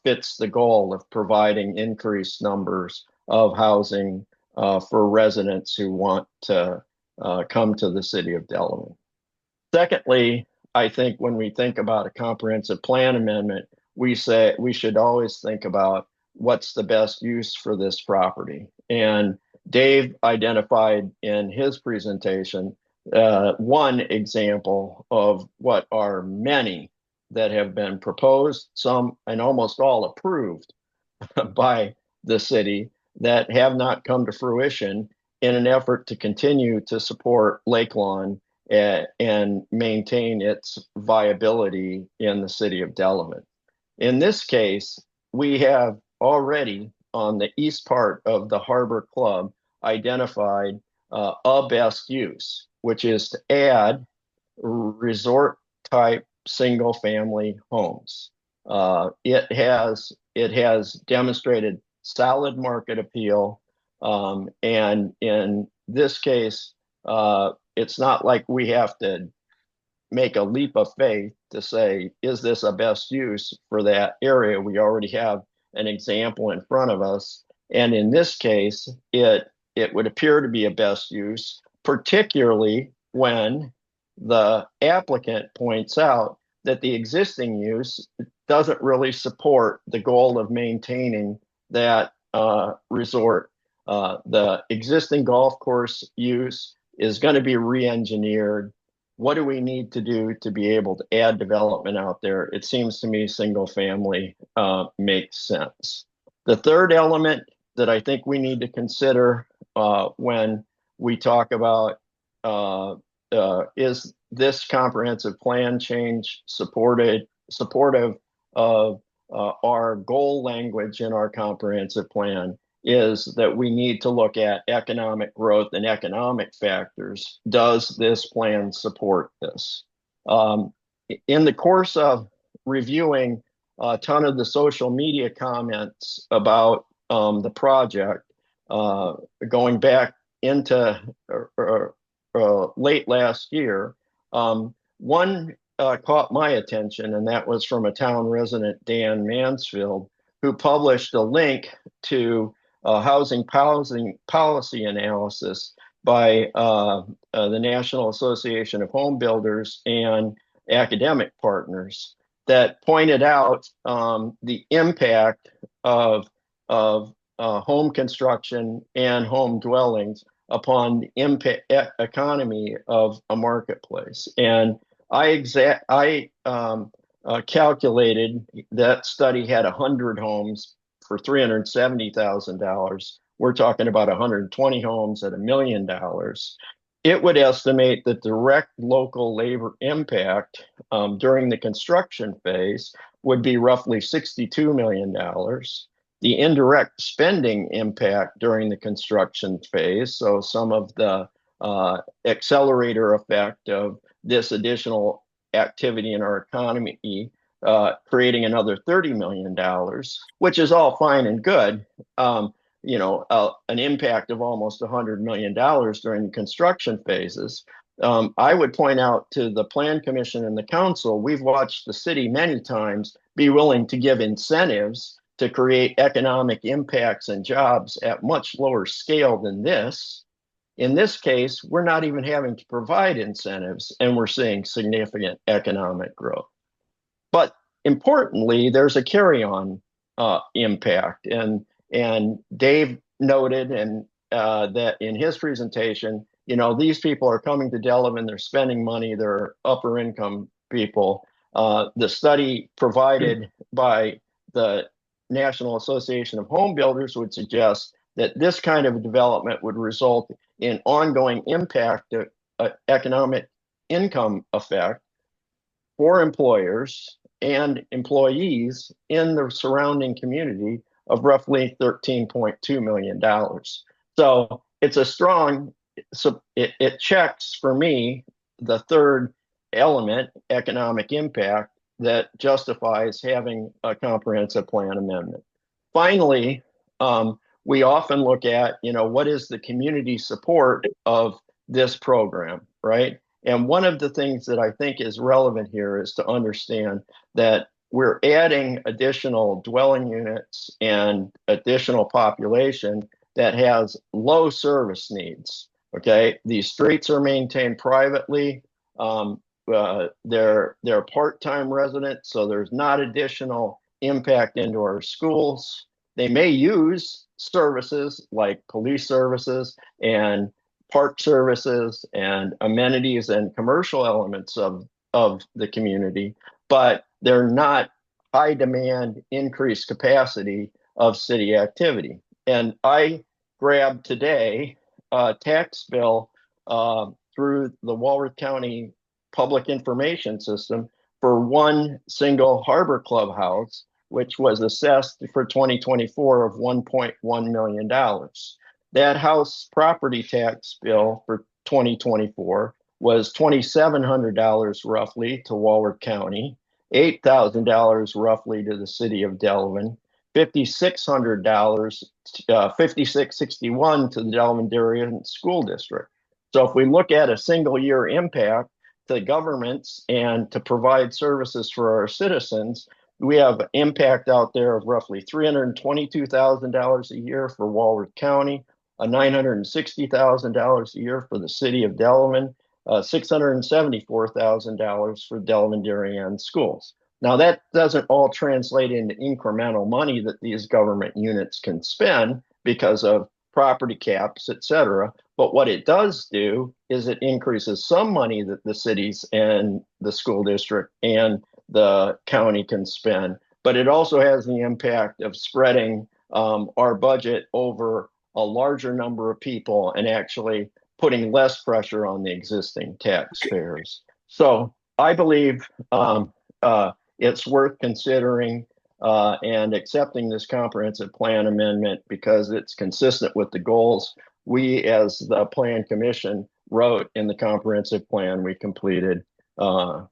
fits the goal of providing increased numbers of housing for residents who want to come to the city of Delavan. Secondly, I think when we think about a comprehensive plan amendment, we say we should always think about what's the best use for this property. And Dave identified in his presentation one example of what are many that have been proposed, some and almost all approved by the city, that have not come to fruition in an effort to continue to support Lake Lawn and maintain its viability in the city of Delavan. In this case, we have already on the east part of the Harbor Club identified a best use, which is to add resort type single family homes. It has demonstrated solid market appeal. And in this case, it's not like we have to make a leap of faith to say, is this a best use for that area? We already have an example in front of us. And in this case, it would appear to be a best use, particularly when the applicant points out that the existing use doesn't really support the goal of maintaining that resort. The existing golf course use is going to be re-engineered. What do we need to do to be able to add development out there? It seems to me single family makes sense. The third element that I think we need to consider when we talk about is this comprehensive plan change supportive of our goal language in our comprehensive plan, is that we need to look at economic growth and economic factors. Does this plan support this? In the course of reviewing a ton of the social media comments about the project, going back into late last year, one caught my attention, and that was from a town resident, Dan Mansfield, who published a link to housing policy analysis by the National Association of Home Builders and academic partners that pointed out the impact of home construction and home dwellings upon the impact economy of a marketplace. And I calculated that study had 100 homes for $370,000. We're talking about 120 homes at $1 million. It would estimate that direct local labor impact during the construction phase would be roughly $62 million. The indirect spending impact during the construction phase, so some of the accelerator effect of this additional activity in our economy, creating another $30 million, which is all fine and good. An impact of almost $100 million during the construction phases. I would point out to the Plan Commission and the council, we've watched the city many times be willing to give incentives to create economic impacts and jobs at much lower scale than this. In this case, we're not even having to provide incentives, and we're seeing significant economic growth. But importantly, there's a carry-on impact, and Dave noted that in his presentation, these people are coming to Delavan, they're spending money, they're upper income people. The study provided by the National Association of Home Builders would suggest that this kind of development would result in ongoing impact, economic income effect for employers and employees in the surrounding community of roughly $13.2 million. So it's a strong, so it checks for me the third element, economic impact, that justifies having a comprehensive plan amendment. Finally, we often look at, what is the community support of this program, right? And one of the things that I think is relevant here is to understand that we're adding additional dwelling units and additional population that has low service needs, okay? These streets are maintained privately. They're part-time residents, so there's not additional impact into our schools. They may use services like police services and park services and amenities and commercial elements of the community, but they're not high demand, increased capacity of city activity. And I grabbed today a tax bill through the Walworth County Public Information System for one single Harbor Club house which was assessed for 2024 of $1.1 million. That House property tax bill for 2024 was $2,700 roughly to Walworth County, $8,000 roughly to the city of Delavan, $5,600, $5,661 to the Delavan Darien School District. So if we look at a single year impact to governments and to provide services for our citizens, we have impact out there of roughly $322,000 a year for Walworth County, $960,000 a year for the city of Delavan, $674,000 for Delavan Darien schools. Now that doesn't all translate into incremental money that these government units can spend because of property caps, et cetera. But what it does do is it increases some money that the cities and the school district and the county can spend. But it also has the impact of spreading our budget over a larger number of people and actually putting less pressure on the existing taxpayers. So I believe it's worth considering and accepting this comprehensive plan amendment because it's consistent with the goals we as the plan commission wrote in the comprehensive plan we completed and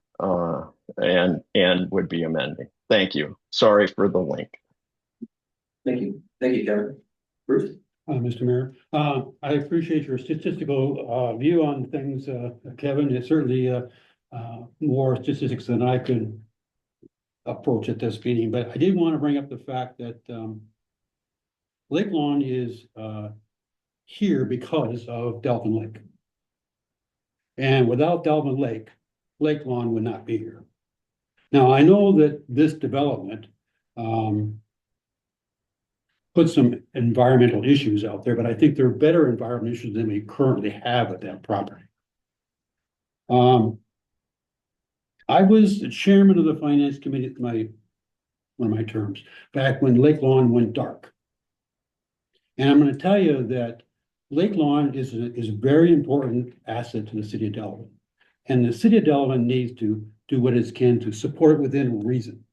would be amending. Thank you. Sorry for the link. Thank you. Thank you, Kevin. Bruce? Mr. Mayor, I appreciate your statistical view on things, Kevin. It's certainly more statistics than I could approach at this meeting, but I did want to bring up the fact that Lake Lawn is here because of Delavan Lake. And without Delavan Lake, Lake Lawn would not be here. Now, I know that this development put some environmental issues out there, but I think there are better environmental issues than we currently have at that property. I was the chairman of the finance committee at one of my terms back when Lake Lawn went dark. And I'm going to tell you that Lake Lawn is a very important asset to the city of Delavan. And the city of Delavan needs to do what it can to support it within reason.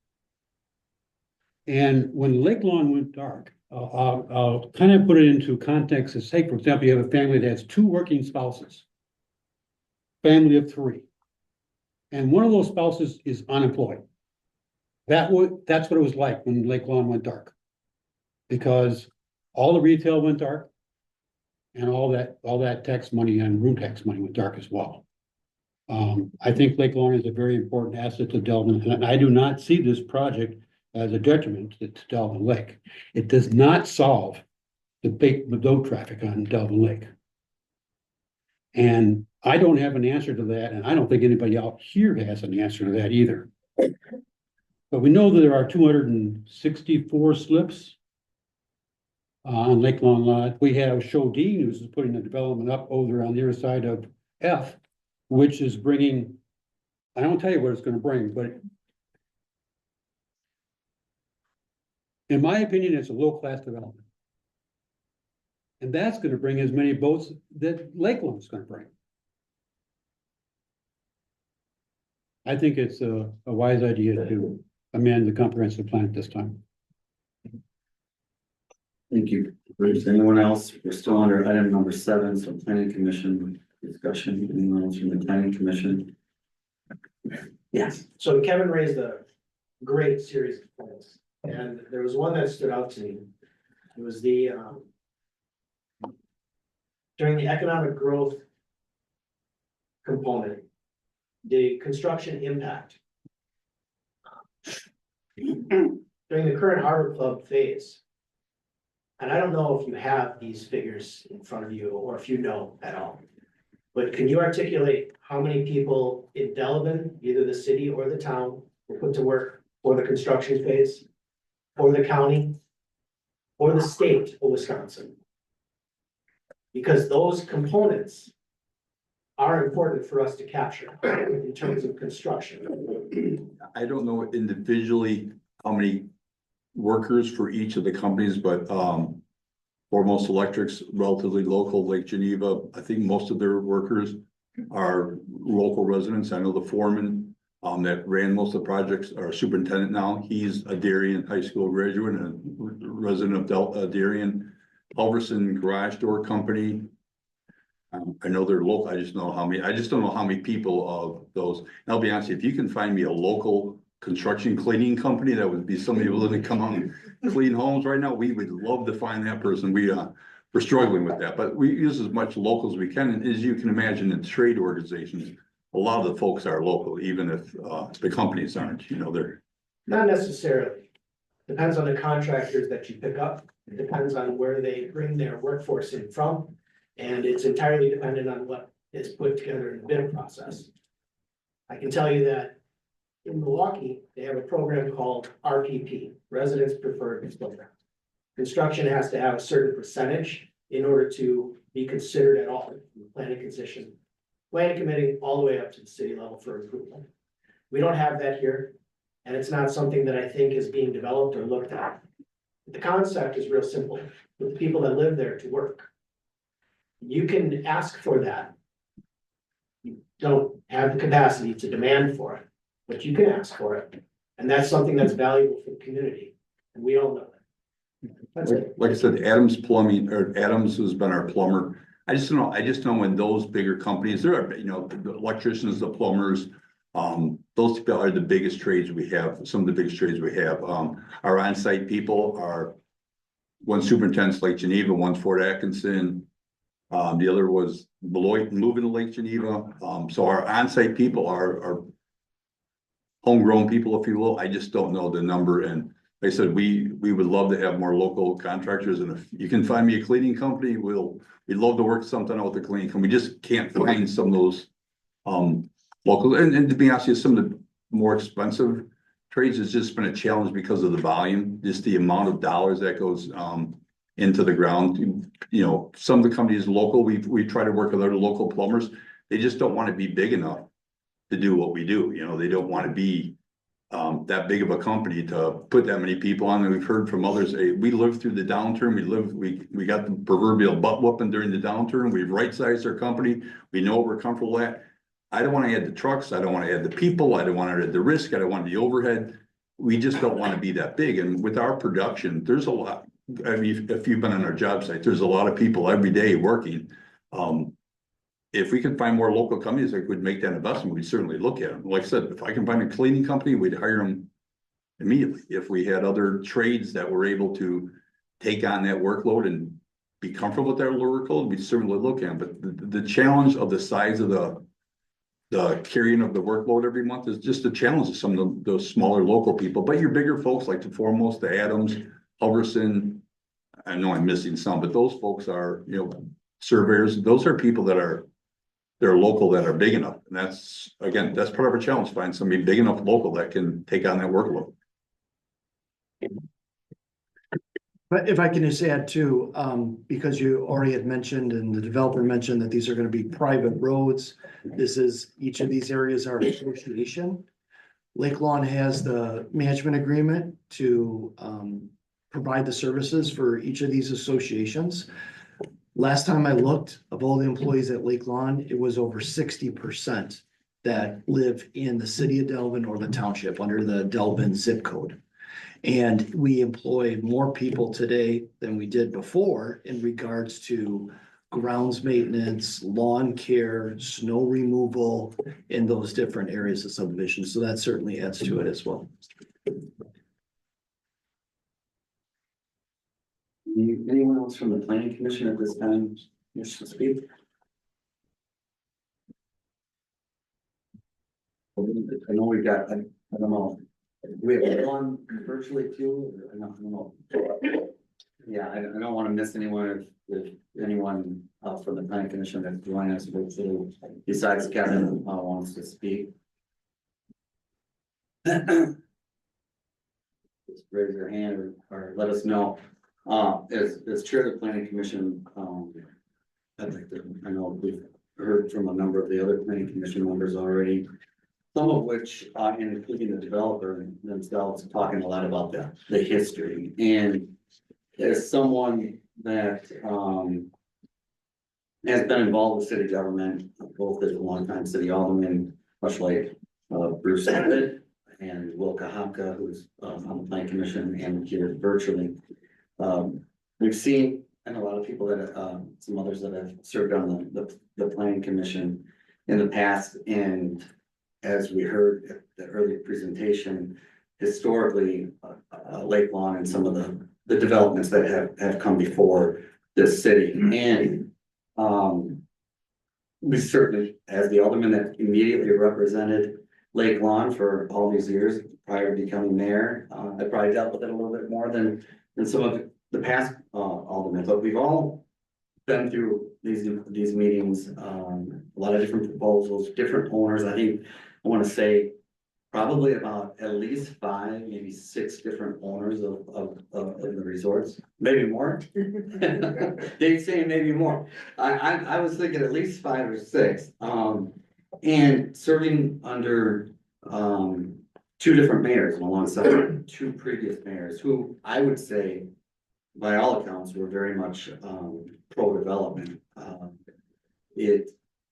And when Lake Lawn went dark, I'll kind of put it into context and say, for example, you have a family that has 2 working spouses, family of 3, and one of those spouses is unemployed. That's what it was like when Lake Lawn went dark, because all the retail went dark, and all that tax money and room tax money went dark as well. I think Lake Lawn is a very important asset to Delavan, and I do not see this project as a detriment to Delavan Lake. It does not solve the big boat traffic on Delavan Lake. And I don't have an answer to that, and I don't think anybody out here has an answer to that either. But we know that there are 264 slips on Lake Lawn Lot. We have Shodine, who's putting the development up over on the other side of F, which is bringing, I don't tell you what it's going to bring, but in my opinion, it's a low-class development. And that's going to bring as many boats that Lake Lawn is going to bring. I think it's a wise idea to amend the comprehensive plan at this time. Thank you, Bruce. Anyone else? We're still under item number 7, so planning commission discussion. Anyone else from the planning commission? Yes. So Kevin raised a great series of points, and there was one that stood out to me. It was the during the economic growth component, the construction impact. During the current Harbor Club phase. And I don't know if you have these figures in front of you or if you know at all. But can you articulate how many people in Delavan, either the city or the town, were put to work for the construction phase, or the county, or the state of Wisconsin? Because those components are important for us to capture in terms of construction. I don't know individually how many workers for each of the companies, but Foremost Electric's relatively local, Lake Geneva. I think most of their workers are local residents. I know the foreman that ran most of the projects, our superintendent now. He's a Darien High School graduate and a resident of Darien. Halverson Garage Door Company. I know they're local. I just don't know how many people of those. And I'll be honest, if you can find me a local construction cleaning company, that would be somebody willing to come out and clean homes right now, we would love to find that person. We're struggling with that, but we use as much local as we can. And as you can imagine, in trade organizations, a lot of the folks are local, even if the companies aren't, they're. Not necessarily. Depends on the contractors that you pick up. It depends on where they bring their workforce in from. And it's entirely dependent on what is put together in the bid process. I can tell you that in Milwaukee, they have a program called RPP, Residents Preferred Program. Construction has to have a certain percentage in order to be considered at all, from the planning committee, all the way up to the city level for approval. We don't have that here, and it's not something that I think is being developed or looked at. The concept is real simple, for the people that live there to work. You can ask for that. You don't have the capacity to demand for it, but you can ask for it. And that's something that's valuable for the community, and we all know that. That's it. Like I said, Adams Plumbing, or Adams has been our plumber. I just know when those bigger companies, there are, the electricians, the plumbers, those people are the biggest trades we have, some of the biggest trades we have. Our on-site people are, one superintendent's Lake Geneva, one's Fort Atkinson. The other was Beloit moving to Lake Geneva. So our on-site people are homegrown people, if you will. I just don't know the number. And like I said, we would love to have more local contractors. And if you can find me a cleaning company, we'd love to work something out with the cleaning company. We just can't find some of those local. And to be honest with you, some of the more expensive trades has just been a challenge because of the volume, just the amount of dollars that goes into the ground. Some of the companies local, we try to work with other local plumbers. They just don't want to be big enough to do what we do. They don't want to be that big of a company to put that many people on. And we've heard from others, hey, we lived through the downturn. We got the proverbial butt whooping during the downturn. We've right-sized our company. We know what we're comfortable at. I don't want to add the trucks. I don't want to add the people. I don't want to add the risk. I don't want the overhead. We just don't want to be that big. And with our production, there's a lot. I mean, if you've been on our job site, there's a lot of people every day working. If we can find more local companies that would make that investment, we'd certainly look at them. Like I said, if I can find a cleaning company, we'd hire them immediately. If we had other trades that were able to take on that workload and be comfortable with that workload, we'd certainly look at them. But the challenge of the size of the carrying of the workload every month is just a challenge to some of those smaller local people. But your bigger folks, like the Foremost, the Adams, Halverson, I know I'm missing some, but those folks are, surveyors. Those are people they're local, that are big enough. And that's part of our challenge, find somebody big enough local that can take on that workload. But if I can just add too, because you already had mentioned and the developer mentioned that these are going to be private roads. Each of these areas are an association. Lake Lawn has the management agreement to provide the services for each of these associations. Last time I looked, of all the employees at Lake Lawn, it was over 60% that live in the city of Delavan or the township under the Delavan zip code. And we employ more people today than we did before in regards to grounds maintenance, lawn care, snow removal in those different areas of subdivision. So that certainly adds to it as well. Anyone else from the planning commission at this time wish to speak? I know we've got, I don't know, we have one virtually too, I don't know. Yeah, I don't want to miss anyone if anyone from the planning commission that's joining us virtually, besides Kevin, wants to speak. Just raise your hand or let us know. As chair of the planning commission, I'd like to, I know we've heard from a number of the other planning commission members already, some of which, including the developer themselves, talking a lot about the history. And as someone that has been involved with city government, both as a longtime city alderman, much like Bruce Abbott and Will Kahamka, who's on the planning commission and here virtually. We've seen, and a lot of people that, some others that have served on the planning commission in the past, and as we heard at the early presentation, historically, Lake Lawn and some of the developments that have come before this city, and we certainly, as the alderman that immediately represented Lake Lawn for all these years prior to becoming mayor, I probably dealt with it a little bit more than some of the past aldermen, but we've all been through these meetings, a lot of different proposals, different owners. I think I want to say probably about at least 5, maybe 6 different owners of the resorts, maybe more. They say maybe more. I was thinking at least 5 or 6. And serving under 2 different mayors and alongside 2 previous mayors who I would say, by all accounts, were very much pro-development.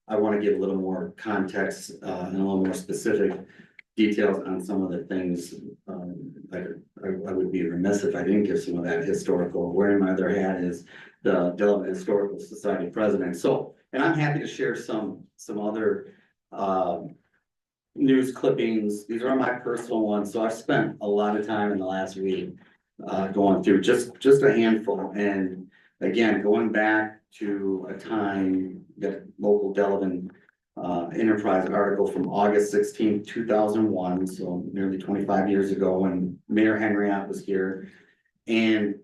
I want to give a little more context and a little more specific details on some of the things. I would be remiss if I didn't give some of that historical. Wearing my other hat is the Delavan Historical Society president. So, and I'm happy to share some other news clippings. These are my personal ones. So I've spent a lot of time in the last week going through just a handful. And again, going back to a time that local Delavan Enterprise article from August 16th, 2001, so nearly 25 years ago when Mayor Henriott was here. And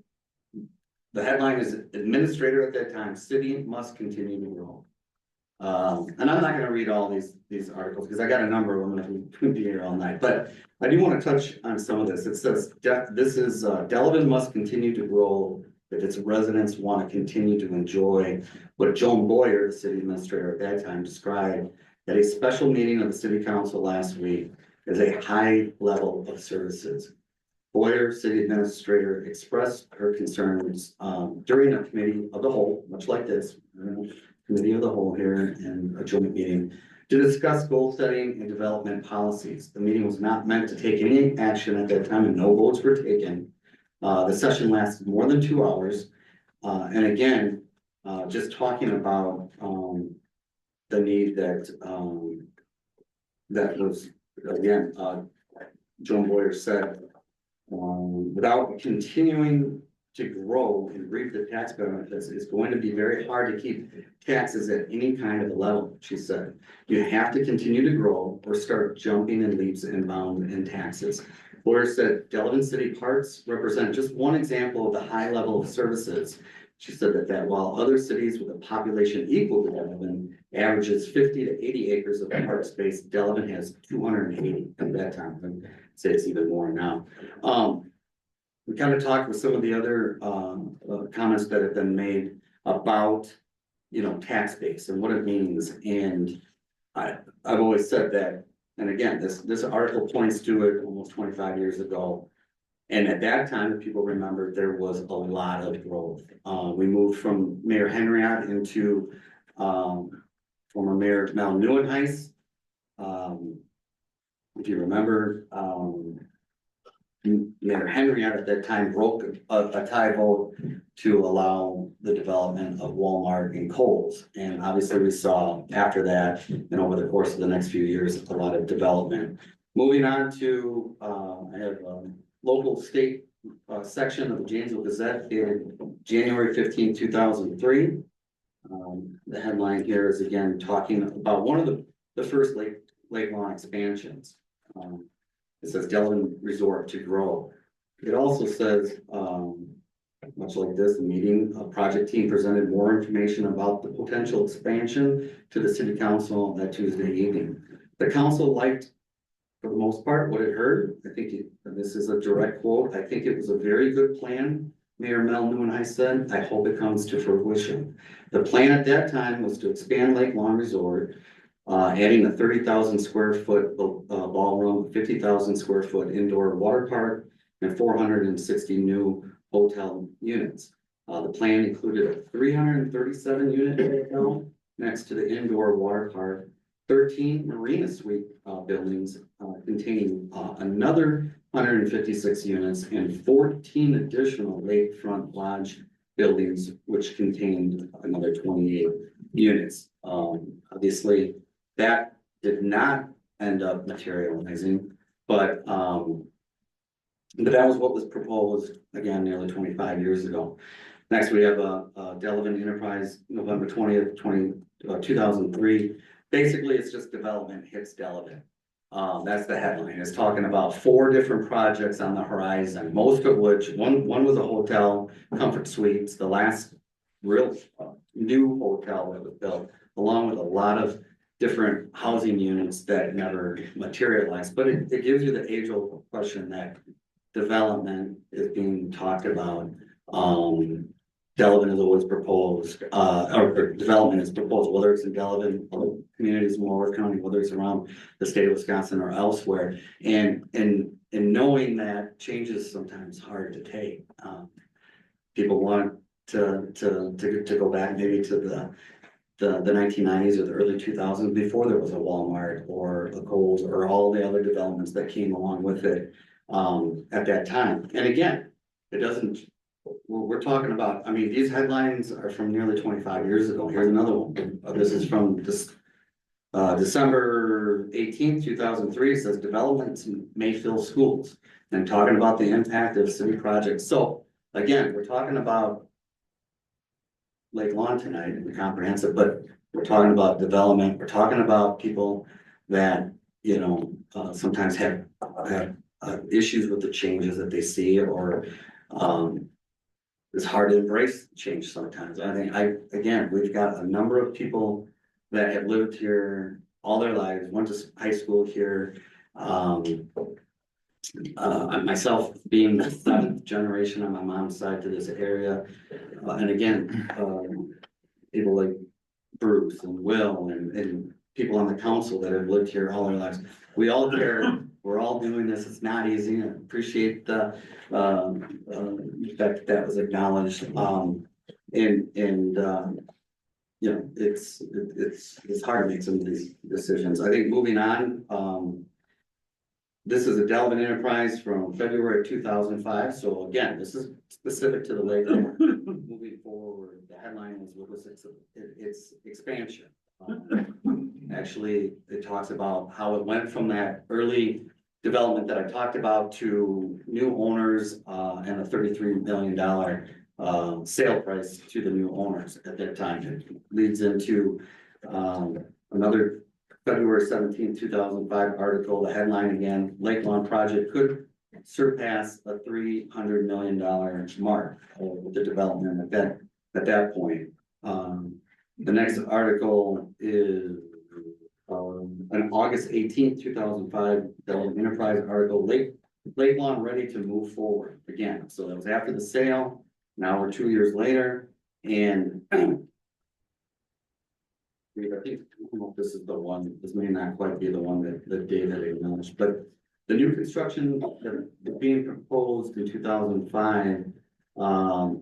the headline is Administrator at that time, City must continue to grow. And I'm not going to read all these articles because I got a number of them that we be here all night, but I do want to touch on some of this. It says this is Delavan must continue to grow if its residents want to continue to enjoy what Joan Boyer, the city administrator at that time, described at a special meeting of the city council last week as a high level of services. Boyer, city administrator, expressed her concerns during a committee of the whole, much like this, committee of the whole here in a joint meeting, to discuss goal setting and development policies. The meeting was not meant to take any action at that time and no votes were taken. The session lasted more than 2 hours. And again, just talking about the need that was, again, Joan Boyer said, without continuing to grow and reap the tax benefits, it's going to be very hard to keep taxes at any kind of a level, she said. You have to continue to grow or start jumping in leaps and bounds in taxes. Boyer said Delavan City Parks represent just one example of the high level of services. She said that while other cities with a population equal to Delavan averages 50 to 80 acres of park space, Delavan has 280 at that time. I'd say it's even more now. We kind of talked with some of the other comments that have been made about, tax base and what it means. And I've always said that, and again, this article points to it almost 25 years ago. And at that time, if people remember, there was a lot of growth. We moved from Mayor Henriott into former Mayor Mel Nieuwenhuis. If you remember, Mayor Henriott at that time broke a tie vote to allow the development of Walmart and Kohl's. And obviously we saw after that, and over the course of the next few years, a lot of development. Moving on to, I have local state section of the Janesville Gazette dated January 15, 2003. The headline here is again talking about one of the first Lake Lawn expansions. It says Delavan Resort to grow. It also says, much like this, the meeting, a project team presented more information about the potential expansion to the city council that Tuesday evening. The council liked, for the most part, what it heard. I think this is a direct quote. I think it was a very good plan. Mayor Mel Nieuwenhuis said, I hope it comes to fruition. The plan at that time was to expand Lake Lawn Resort, adding a 30,000 square foot ballroom, 50,000 square foot indoor water park, and 460 new hotel units. The plan included a 337 unit hotel next to the indoor water park, 13 marina suite buildings, containing another 156 units and 14 additional lakefront lodge buildings, which contained another 28 units. Obviously, that did not end up materializing, but that was what was proposed, again, nearly 25 years ago. Next, we have Delavan Enterprise, November 20th, 2003. Basically, it's just development hits Delavan. That's the headline. It's talking about 4 different projects on the horizon, most of which, one was a hotel, Comfort Suites, the last real new hotel that was built, along with a lot of different housing units that never materialized. But it gives you the age-old question that development is being talked about. Delavan is always proposed, or development is proposed, whether it's in Delavan, other communities in Lower County, whether it's around the state of Wisconsin or elsewhere. And knowing that change is sometimes hard to take. People want to go back maybe to the 1990s or the early 2000s, before there was a Walmart or a Kohl's or all the other developments that came along with it at that time. And again, it doesn't, we're talking about, I mean, these headlines are from nearly 25 years ago. Here's another one. This is from this December 18th, 2003. It says developments may fill schools, and talking about the impact of city projects. So again, we're talking about Lake Lawn tonight in the comprehensive, but we're talking about development. We're talking about people that, you know, sometimes have issues with the changes that they see, or it's hard to embrace change sometimes. I think again, we've got a number of people that have lived here all their lives, went to high school here. Myself being the 7th generation on my mom's side to this area. And again, people like Bruce and Will and people on the council that have lived here all their lives. We all care. We're all doing this. It's not easy. I appreciate the fact that was acknowledged. You know, it's hard to make some of these decisions. I think moving on, this is a Delavan Enterprise from February 2005. So again, this is specific to the lake. Moving forward, the headline is what was its expansion. Actually, it talks about how it went from that early development that I talked about to new owners and a $33 million sale price to the new owners at that time. It leads into another February 17, 2005 article. The headline again, Lake Lawn project could surpass a $300 million mark with the development at that point. The next article is an August 18th, 2005 Delavan Enterprise article, Lake Lawn ready to move forward again. So that was after the sale. Now we're 2 years later, and I think, I don't know if this is the one, this may not quite be the one that David acknowledged, but the new construction that being proposed in 2005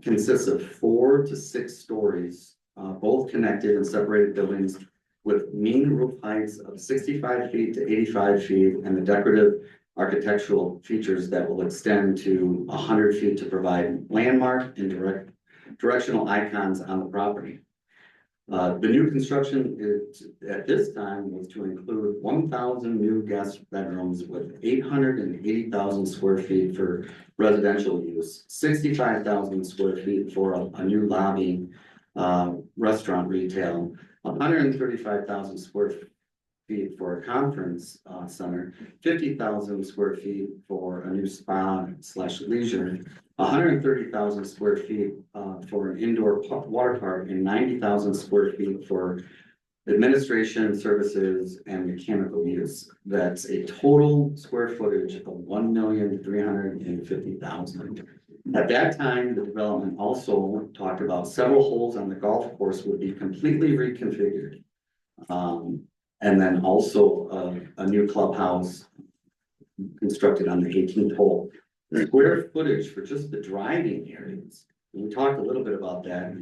consists of 4 to 6 stories, both connected and separated buildings with mean roof heights of 65 feet to 85 feet, and the decorative architectural features that will extend to 100 feet to provide landmark and directional icons on the property. The new construction is, at this time, was to include 1,000 new guest bedrooms with 880,000 square feet for residential use, 65,000 square feet for a new lobby, restaurant retail, 135,000 square feet for a conference center, 50,000 square feet for a new spa / leisure, 130,000 square feet for an indoor water park, and 90,000 square feet for administration services and mechanical use. That's a total square footage of 1,350,000. At that time, the development also talked about several holes on the golf course would be completely reconfigured. And then also a new clubhouse constructed on the 18th hole. The square footage for just the driving areas, we talked a little bit about that,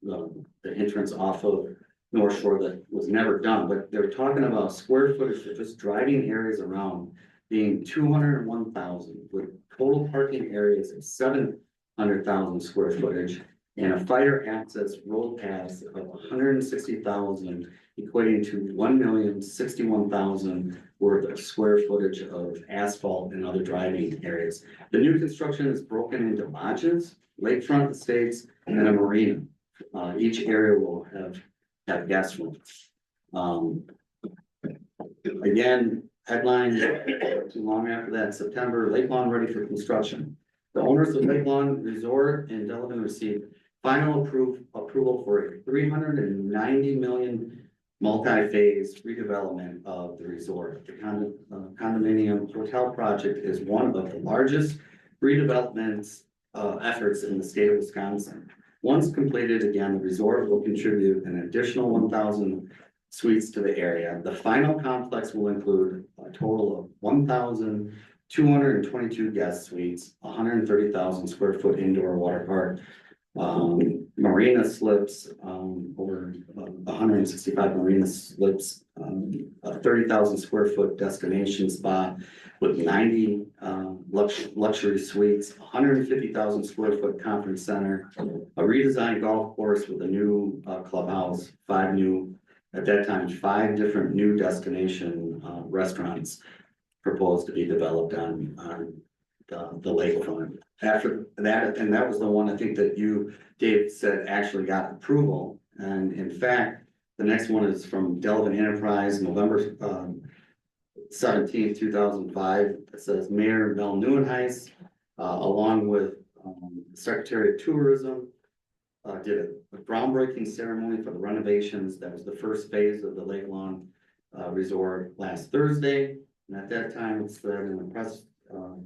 the entrance off of North Shore that was never done, but they were talking about square footage for just driving areas around being 201,000 with total parking areas of 700,000 square footage and a fire access road paths of 160,000, equating to 1,061,000 worth of square footage of asphalt and other driving areas. The new construction is broken into lodges, lakefront estates, and a marina. Each area will have guest rooms. Again, headline, too long after that, September, Lake Lawn ready for construction. The owners of Lake Lawn Resort in Delavan received final approval for a $390 million multi-phase redevelopment of the resort. The condominium hotel project is one of the largest redevelopments efforts in the state of Wisconsin. Once completed, again, the resort will contribute an additional 1,000 suites to the area. The final complex will include a total of 1,222 guest suites, 130,000 square foot indoor water park, marina slips, over 165 marina slips, a 30,000 square foot destination spa with 90 luxury suites, 150,000 square foot conference center, a redesigned golf course with a new clubhouse, five different new destination restaurants proposed to be developed on the lakefront. After that, and that was the one I think that you, Dave, said actually got approval. And in fact, the next one is from Delavan Enterprise, November 17th, 2005. It says Mayor Mel Nieuwenhuis, along with Secretary of Tourism, did a groundbreaking ceremony for the renovations. That was the first phase of the Lake Lawn Resort last Thursday. And at that time, it said in the press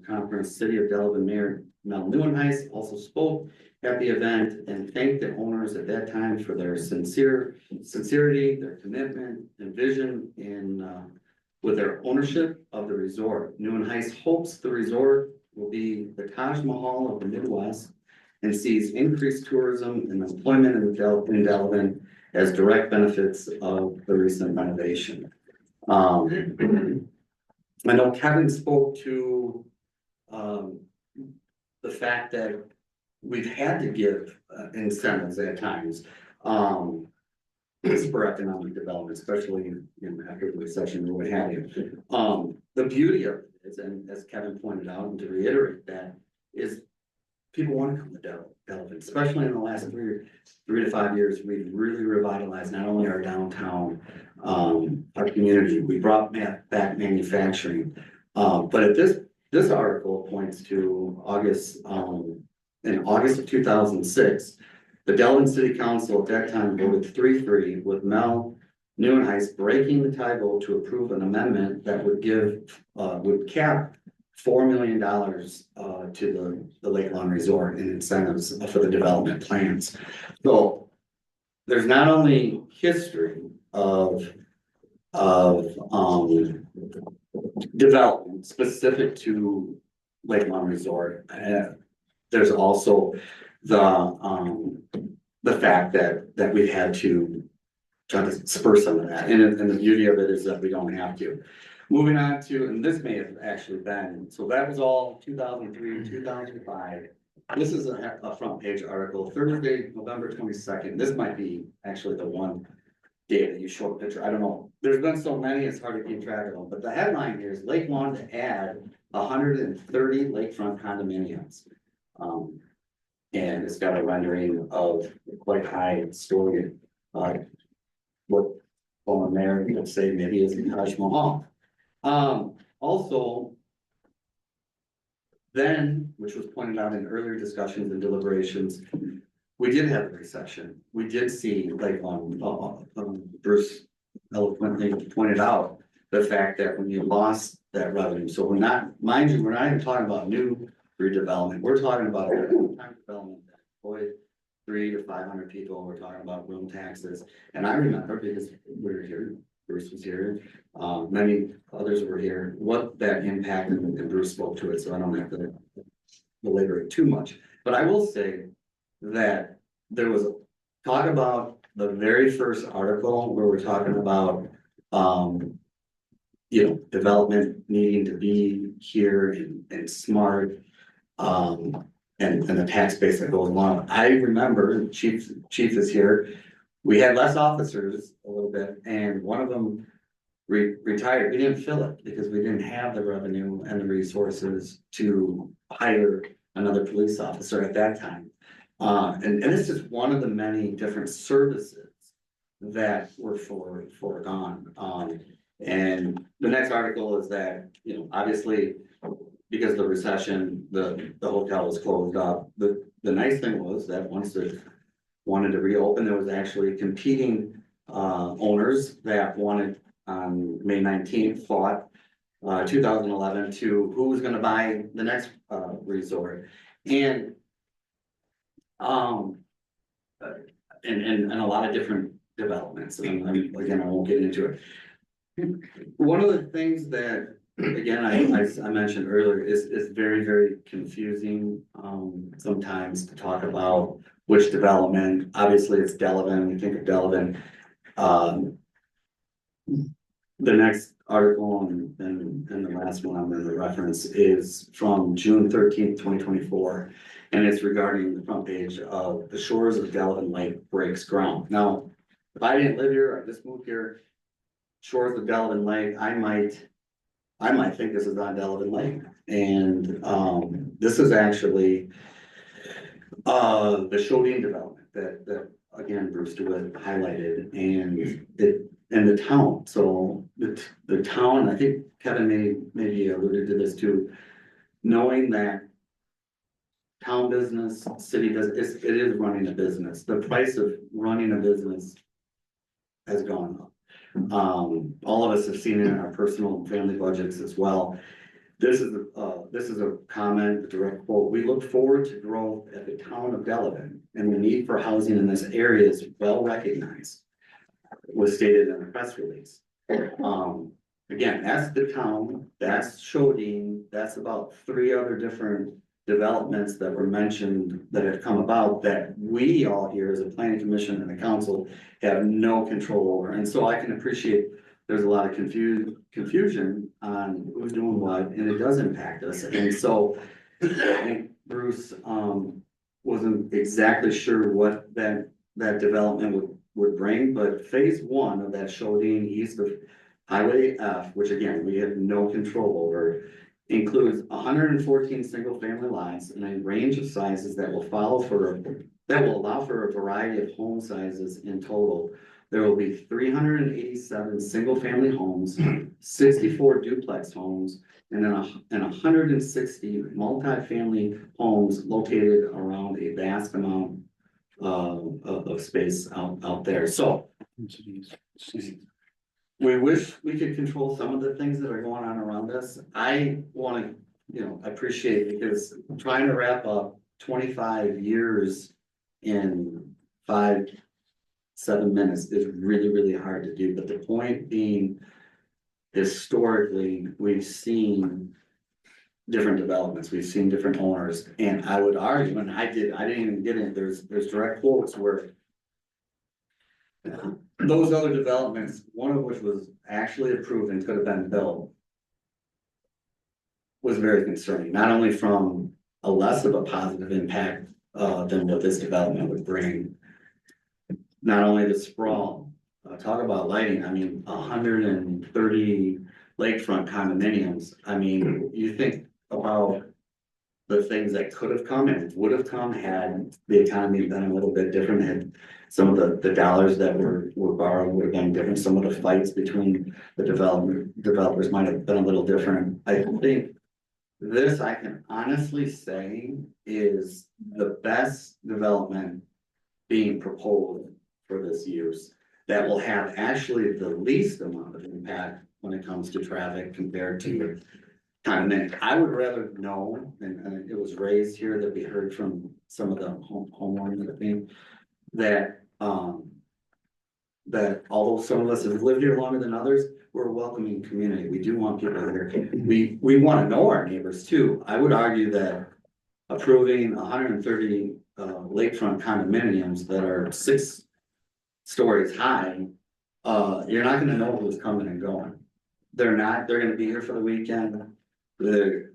conference, City of Delavan Mayor Mel Nieuwenhuis also spoke at the event and thanked the owners at that time for their sincerity, their commitment and vision in with their ownership of the resort. Nieuwenhuis hopes the resort will be the Taj Mahal of the Midwest and sees increased tourism and employment in Delavan as direct benefits of the recent renovation. I know Kevin spoke to the fact that we've had to give incentives at times for economic development, especially in after the recession or what have you. The beauty of it is, and as Kevin pointed out, and to reiterate that, is people want to come to Delavan, especially in the last 3 to 5 years. We've really revitalized not only our downtown, our community. We brought back manufacturing, but at this article points to August, in August of 2006, the Delavan City Council at that time voted 3-3 with Mel Nieuwenhuis breaking the tie vote to approve an amendment that would cap $4 million to the Lake Lawn Resort in incentives for the development plans. So there's not only history of development specific to Lake Lawn Resort. There's also the fact that we've had to try to spur some of that, and the beauty of it is that we don't have to. Moving on to, and this may have actually been, so that was all 2003, 2005. This is a front page article, Thursday, November 22nd. This might be actually the one day that you show a picture. I don't know. There's been so many, it's hard to keep track of them. But the headline here is Lake Lawn to add 130 lakefront condominiums. And it's got a rendering of quite high story. What on there, let's say maybe is the Taj Mahal. Also, then, which was pointed out in earlier discussions and deliberations, we did have a recession. We did see, like Bruce eloquently pointed out, the fact that when you lost that revenue, so we're not, mind you, we're not even talking about new redevelopment. We're talking about time development that employed 300 to 500 people. We're talking about room taxes, and I remember because we were here. Bruce was here, many others were here, what that impacted, and Bruce spoke to it, so I don't have to belabor it too much. But I will say that there was talk about the very first article where we're talking about, development needing to be here and smart. And the tax base that goes along. I remember, chief is here, we had less officers a little bit, and one of them retired. We didn't fill it because we didn't have the revenue and the resources to hire another police officer at that time. And this is one of the many different services that were foregone. And the next article is that, obviously, because of the recession, the hotel was closed up. The nice thing was that once it wanted to reopen, there was actually competing owners that wanted on May 19th fought 2011 to who was gonna buy the next resort. And and a lot of different developments, and again, I won't get into it. One of the things that, again, I mentioned earlier is very, very confusing, sometimes to talk about which development. Obviously, it's Delavan, we think of Delavan. The next article and the last one I'm gonna reference is from June 13th, 2024. And it's regarding the front page of the shores of Delavan Lake breaks ground. Now, if I didn't live here, I just moved here, shores of Delavan Lake, I might think this is on Delavan Lake. And this is actually the Shodine development that again, Bruce DeWitt highlighted, and the town. So the town, I think Kevin maybe alluded to this too, knowing that town business, city business, it is running a business. The price of running a business has gone up. All of us have seen it in our personal and family budgets as well. This is a comment, a direct quote. We look forward to growth at the town of Delavan, and the need for housing in this area is well recognized, was stated in a press release. Again, that's the town, that's Shodine, that's about 3 other different developments that were mentioned that have come about that we all here as a planning commission and the council have no control over. And so I can appreciate there's a lot of confusion on who's doing what, and it does impact us. And so I think Bruce wasn't exactly sure what that development would bring, but phase 1 of that Shodine east of Highway F, which again, we have no control over, includes 114 single-family lots in a range of sizes that will allow for a variety of home sizes in total. There will be 387 single-family homes, 64 duplex homes, and 160 multi-family homes located around a vast amount of space out there. So we wish we could control some of the things that are going on around us. I want to, appreciate, because trying to wrap up 25 years in 5-7 minutes is really, really hard to do. But the point being, historically, we've seen different developments, we've seen different owners, and I would argue, and I didn't even get in, there's direct quotes where those other developments, one of which was actually approved and could have been built, was very concerning, not only from a less of a positive impact than what this development would bring. Not only the sprawl, talk about lighting, I mean, 130 lakefront condominiums. I mean, you think about the things that could have come and would have come had the economy been a little bit different, had some of the dollars that were borrowed would have been different. Some of the fights between the developers might have been a little different. I think this, I can honestly say, is the best development being proposed for this use that will have actually the least amount of impact when it comes to traffic compared to condominium. I would rather know, and it was raised here that we heard from some of the homeowners, I think, that that although some of us have lived here longer than others, we're a welcoming community. We do want people here. We want to know our neighbors too. I would argue that approving 130 lakefront condominiums that are 6 stories high, you're not going to know who's coming and going. they're gonna be here for the weekend. They're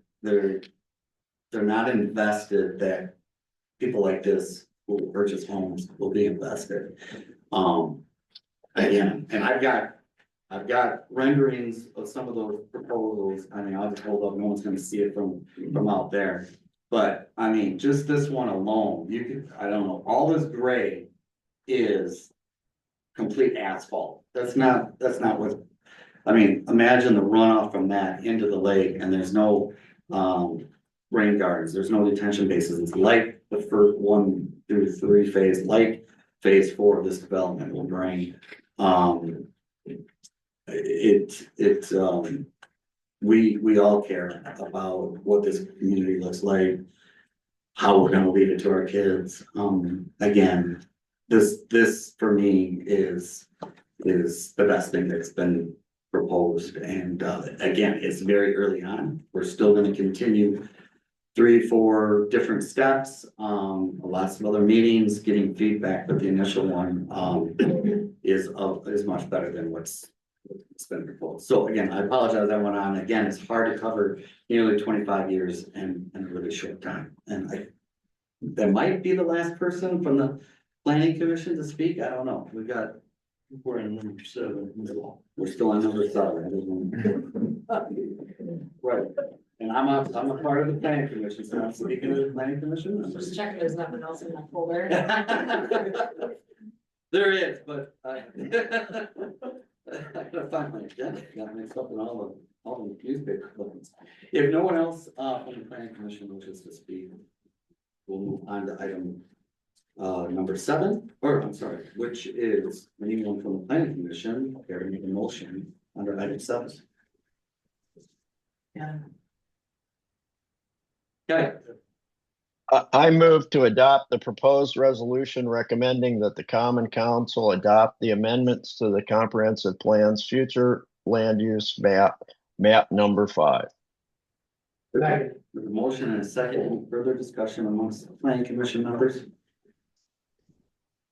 not invested that people like this who will purchase homes will be invested. Again, and I've got renderings of some of those proposals. I mean, I'll just hold up, no one's gonna see it from out there. But I mean, just this one alone, you could, I don't know, all this gray is complete asphalt. That's not what, I mean, imagine the runoff from that into the lake and there's no, rain gardens, there's no detention bases. It's like the first 1 through 3 phase, like phase 4 of this development will bring. We all care about what this community looks like, how we're gonna leave it to our kids. Again, this for me is the best thing that's been proposed. And again, it's very early on. We're still gonna continue 3-4 different steps, lots of other meetings, getting feedback, but the initial one is much better than what's been proposed. So again, I apologize that went on. Again, it's hard to cover nearly 25 years in a really short time. And that might be the last person from the planning commission to speak. I don't know. We're in number 7. We're still on number 7. Right. And I'm a part of the planning commission, so I'm speaking of the planning commission. I'm Just checking there's nothing else in that folder. There is, but I gotta find my agenda, got mixed up in all the newspaper clippings. If no one else from the planning commission wishes to speak, we'll move on to item number 7, or I'm sorry, which is anyone from the planning commission care to make a motion under item 7. Yeah. Okay, I move to adopt the proposed resolution recommending that the common council adopt the amendments to the comprehensive plan's future land use map number 5. with a motion and a second, any further discussion amongst the planning commission members?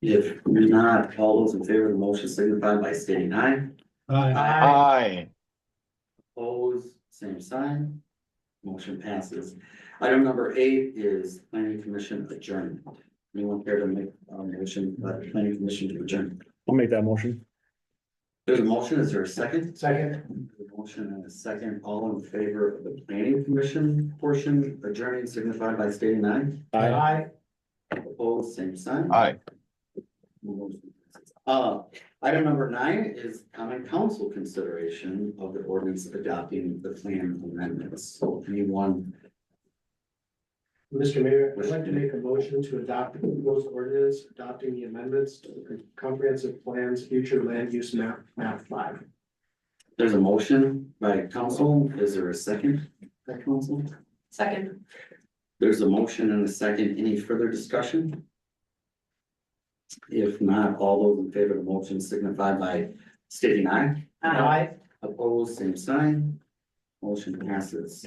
If not, all those in favor of the motion signify by stating aye. Aye. Opposed, same sign. Motion passes. Item number 8 is planning commission adjournment. Anyone care to make a motion by the planning commission to adjourn? I'll make that motion. There's a motion, is there a second? Second. A motion and a second, all in favor of the planning commission portion adjourning signify by stating aye. Aye. Opposed, same sign. Aye. Item number 9 is common council consideration of the ordinance adopting the plan amendments. So anyone, Mr. Mayor, I'd like to make a motion to adopt the proposed ordinance adopting the amendments to the comprehensive plan's future land use map 5. there's a motion by council. Is there a second by council? Second. There's a motion and a second. Any further discussion? If not, all those in favor of the motion signify by stating aye. Aye. Opposed, same sign. Motion passes.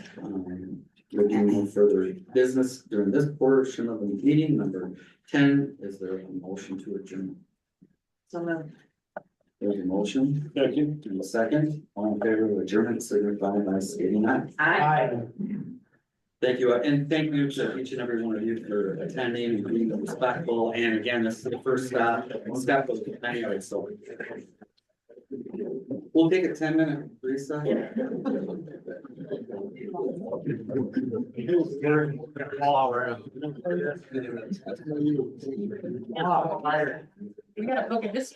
There being no further business during this portion of the meeting. Number 10, is there a motion to adjourn? So moved. There's a motion. Second. And a second. All in favor of adjournment signify by stating aye. Aye. Thank you, and thank you to each and every one of you for attending and being respectful. And again, this is the first step anyway, so. We'll take a 10-minute recess. We gotta look at this.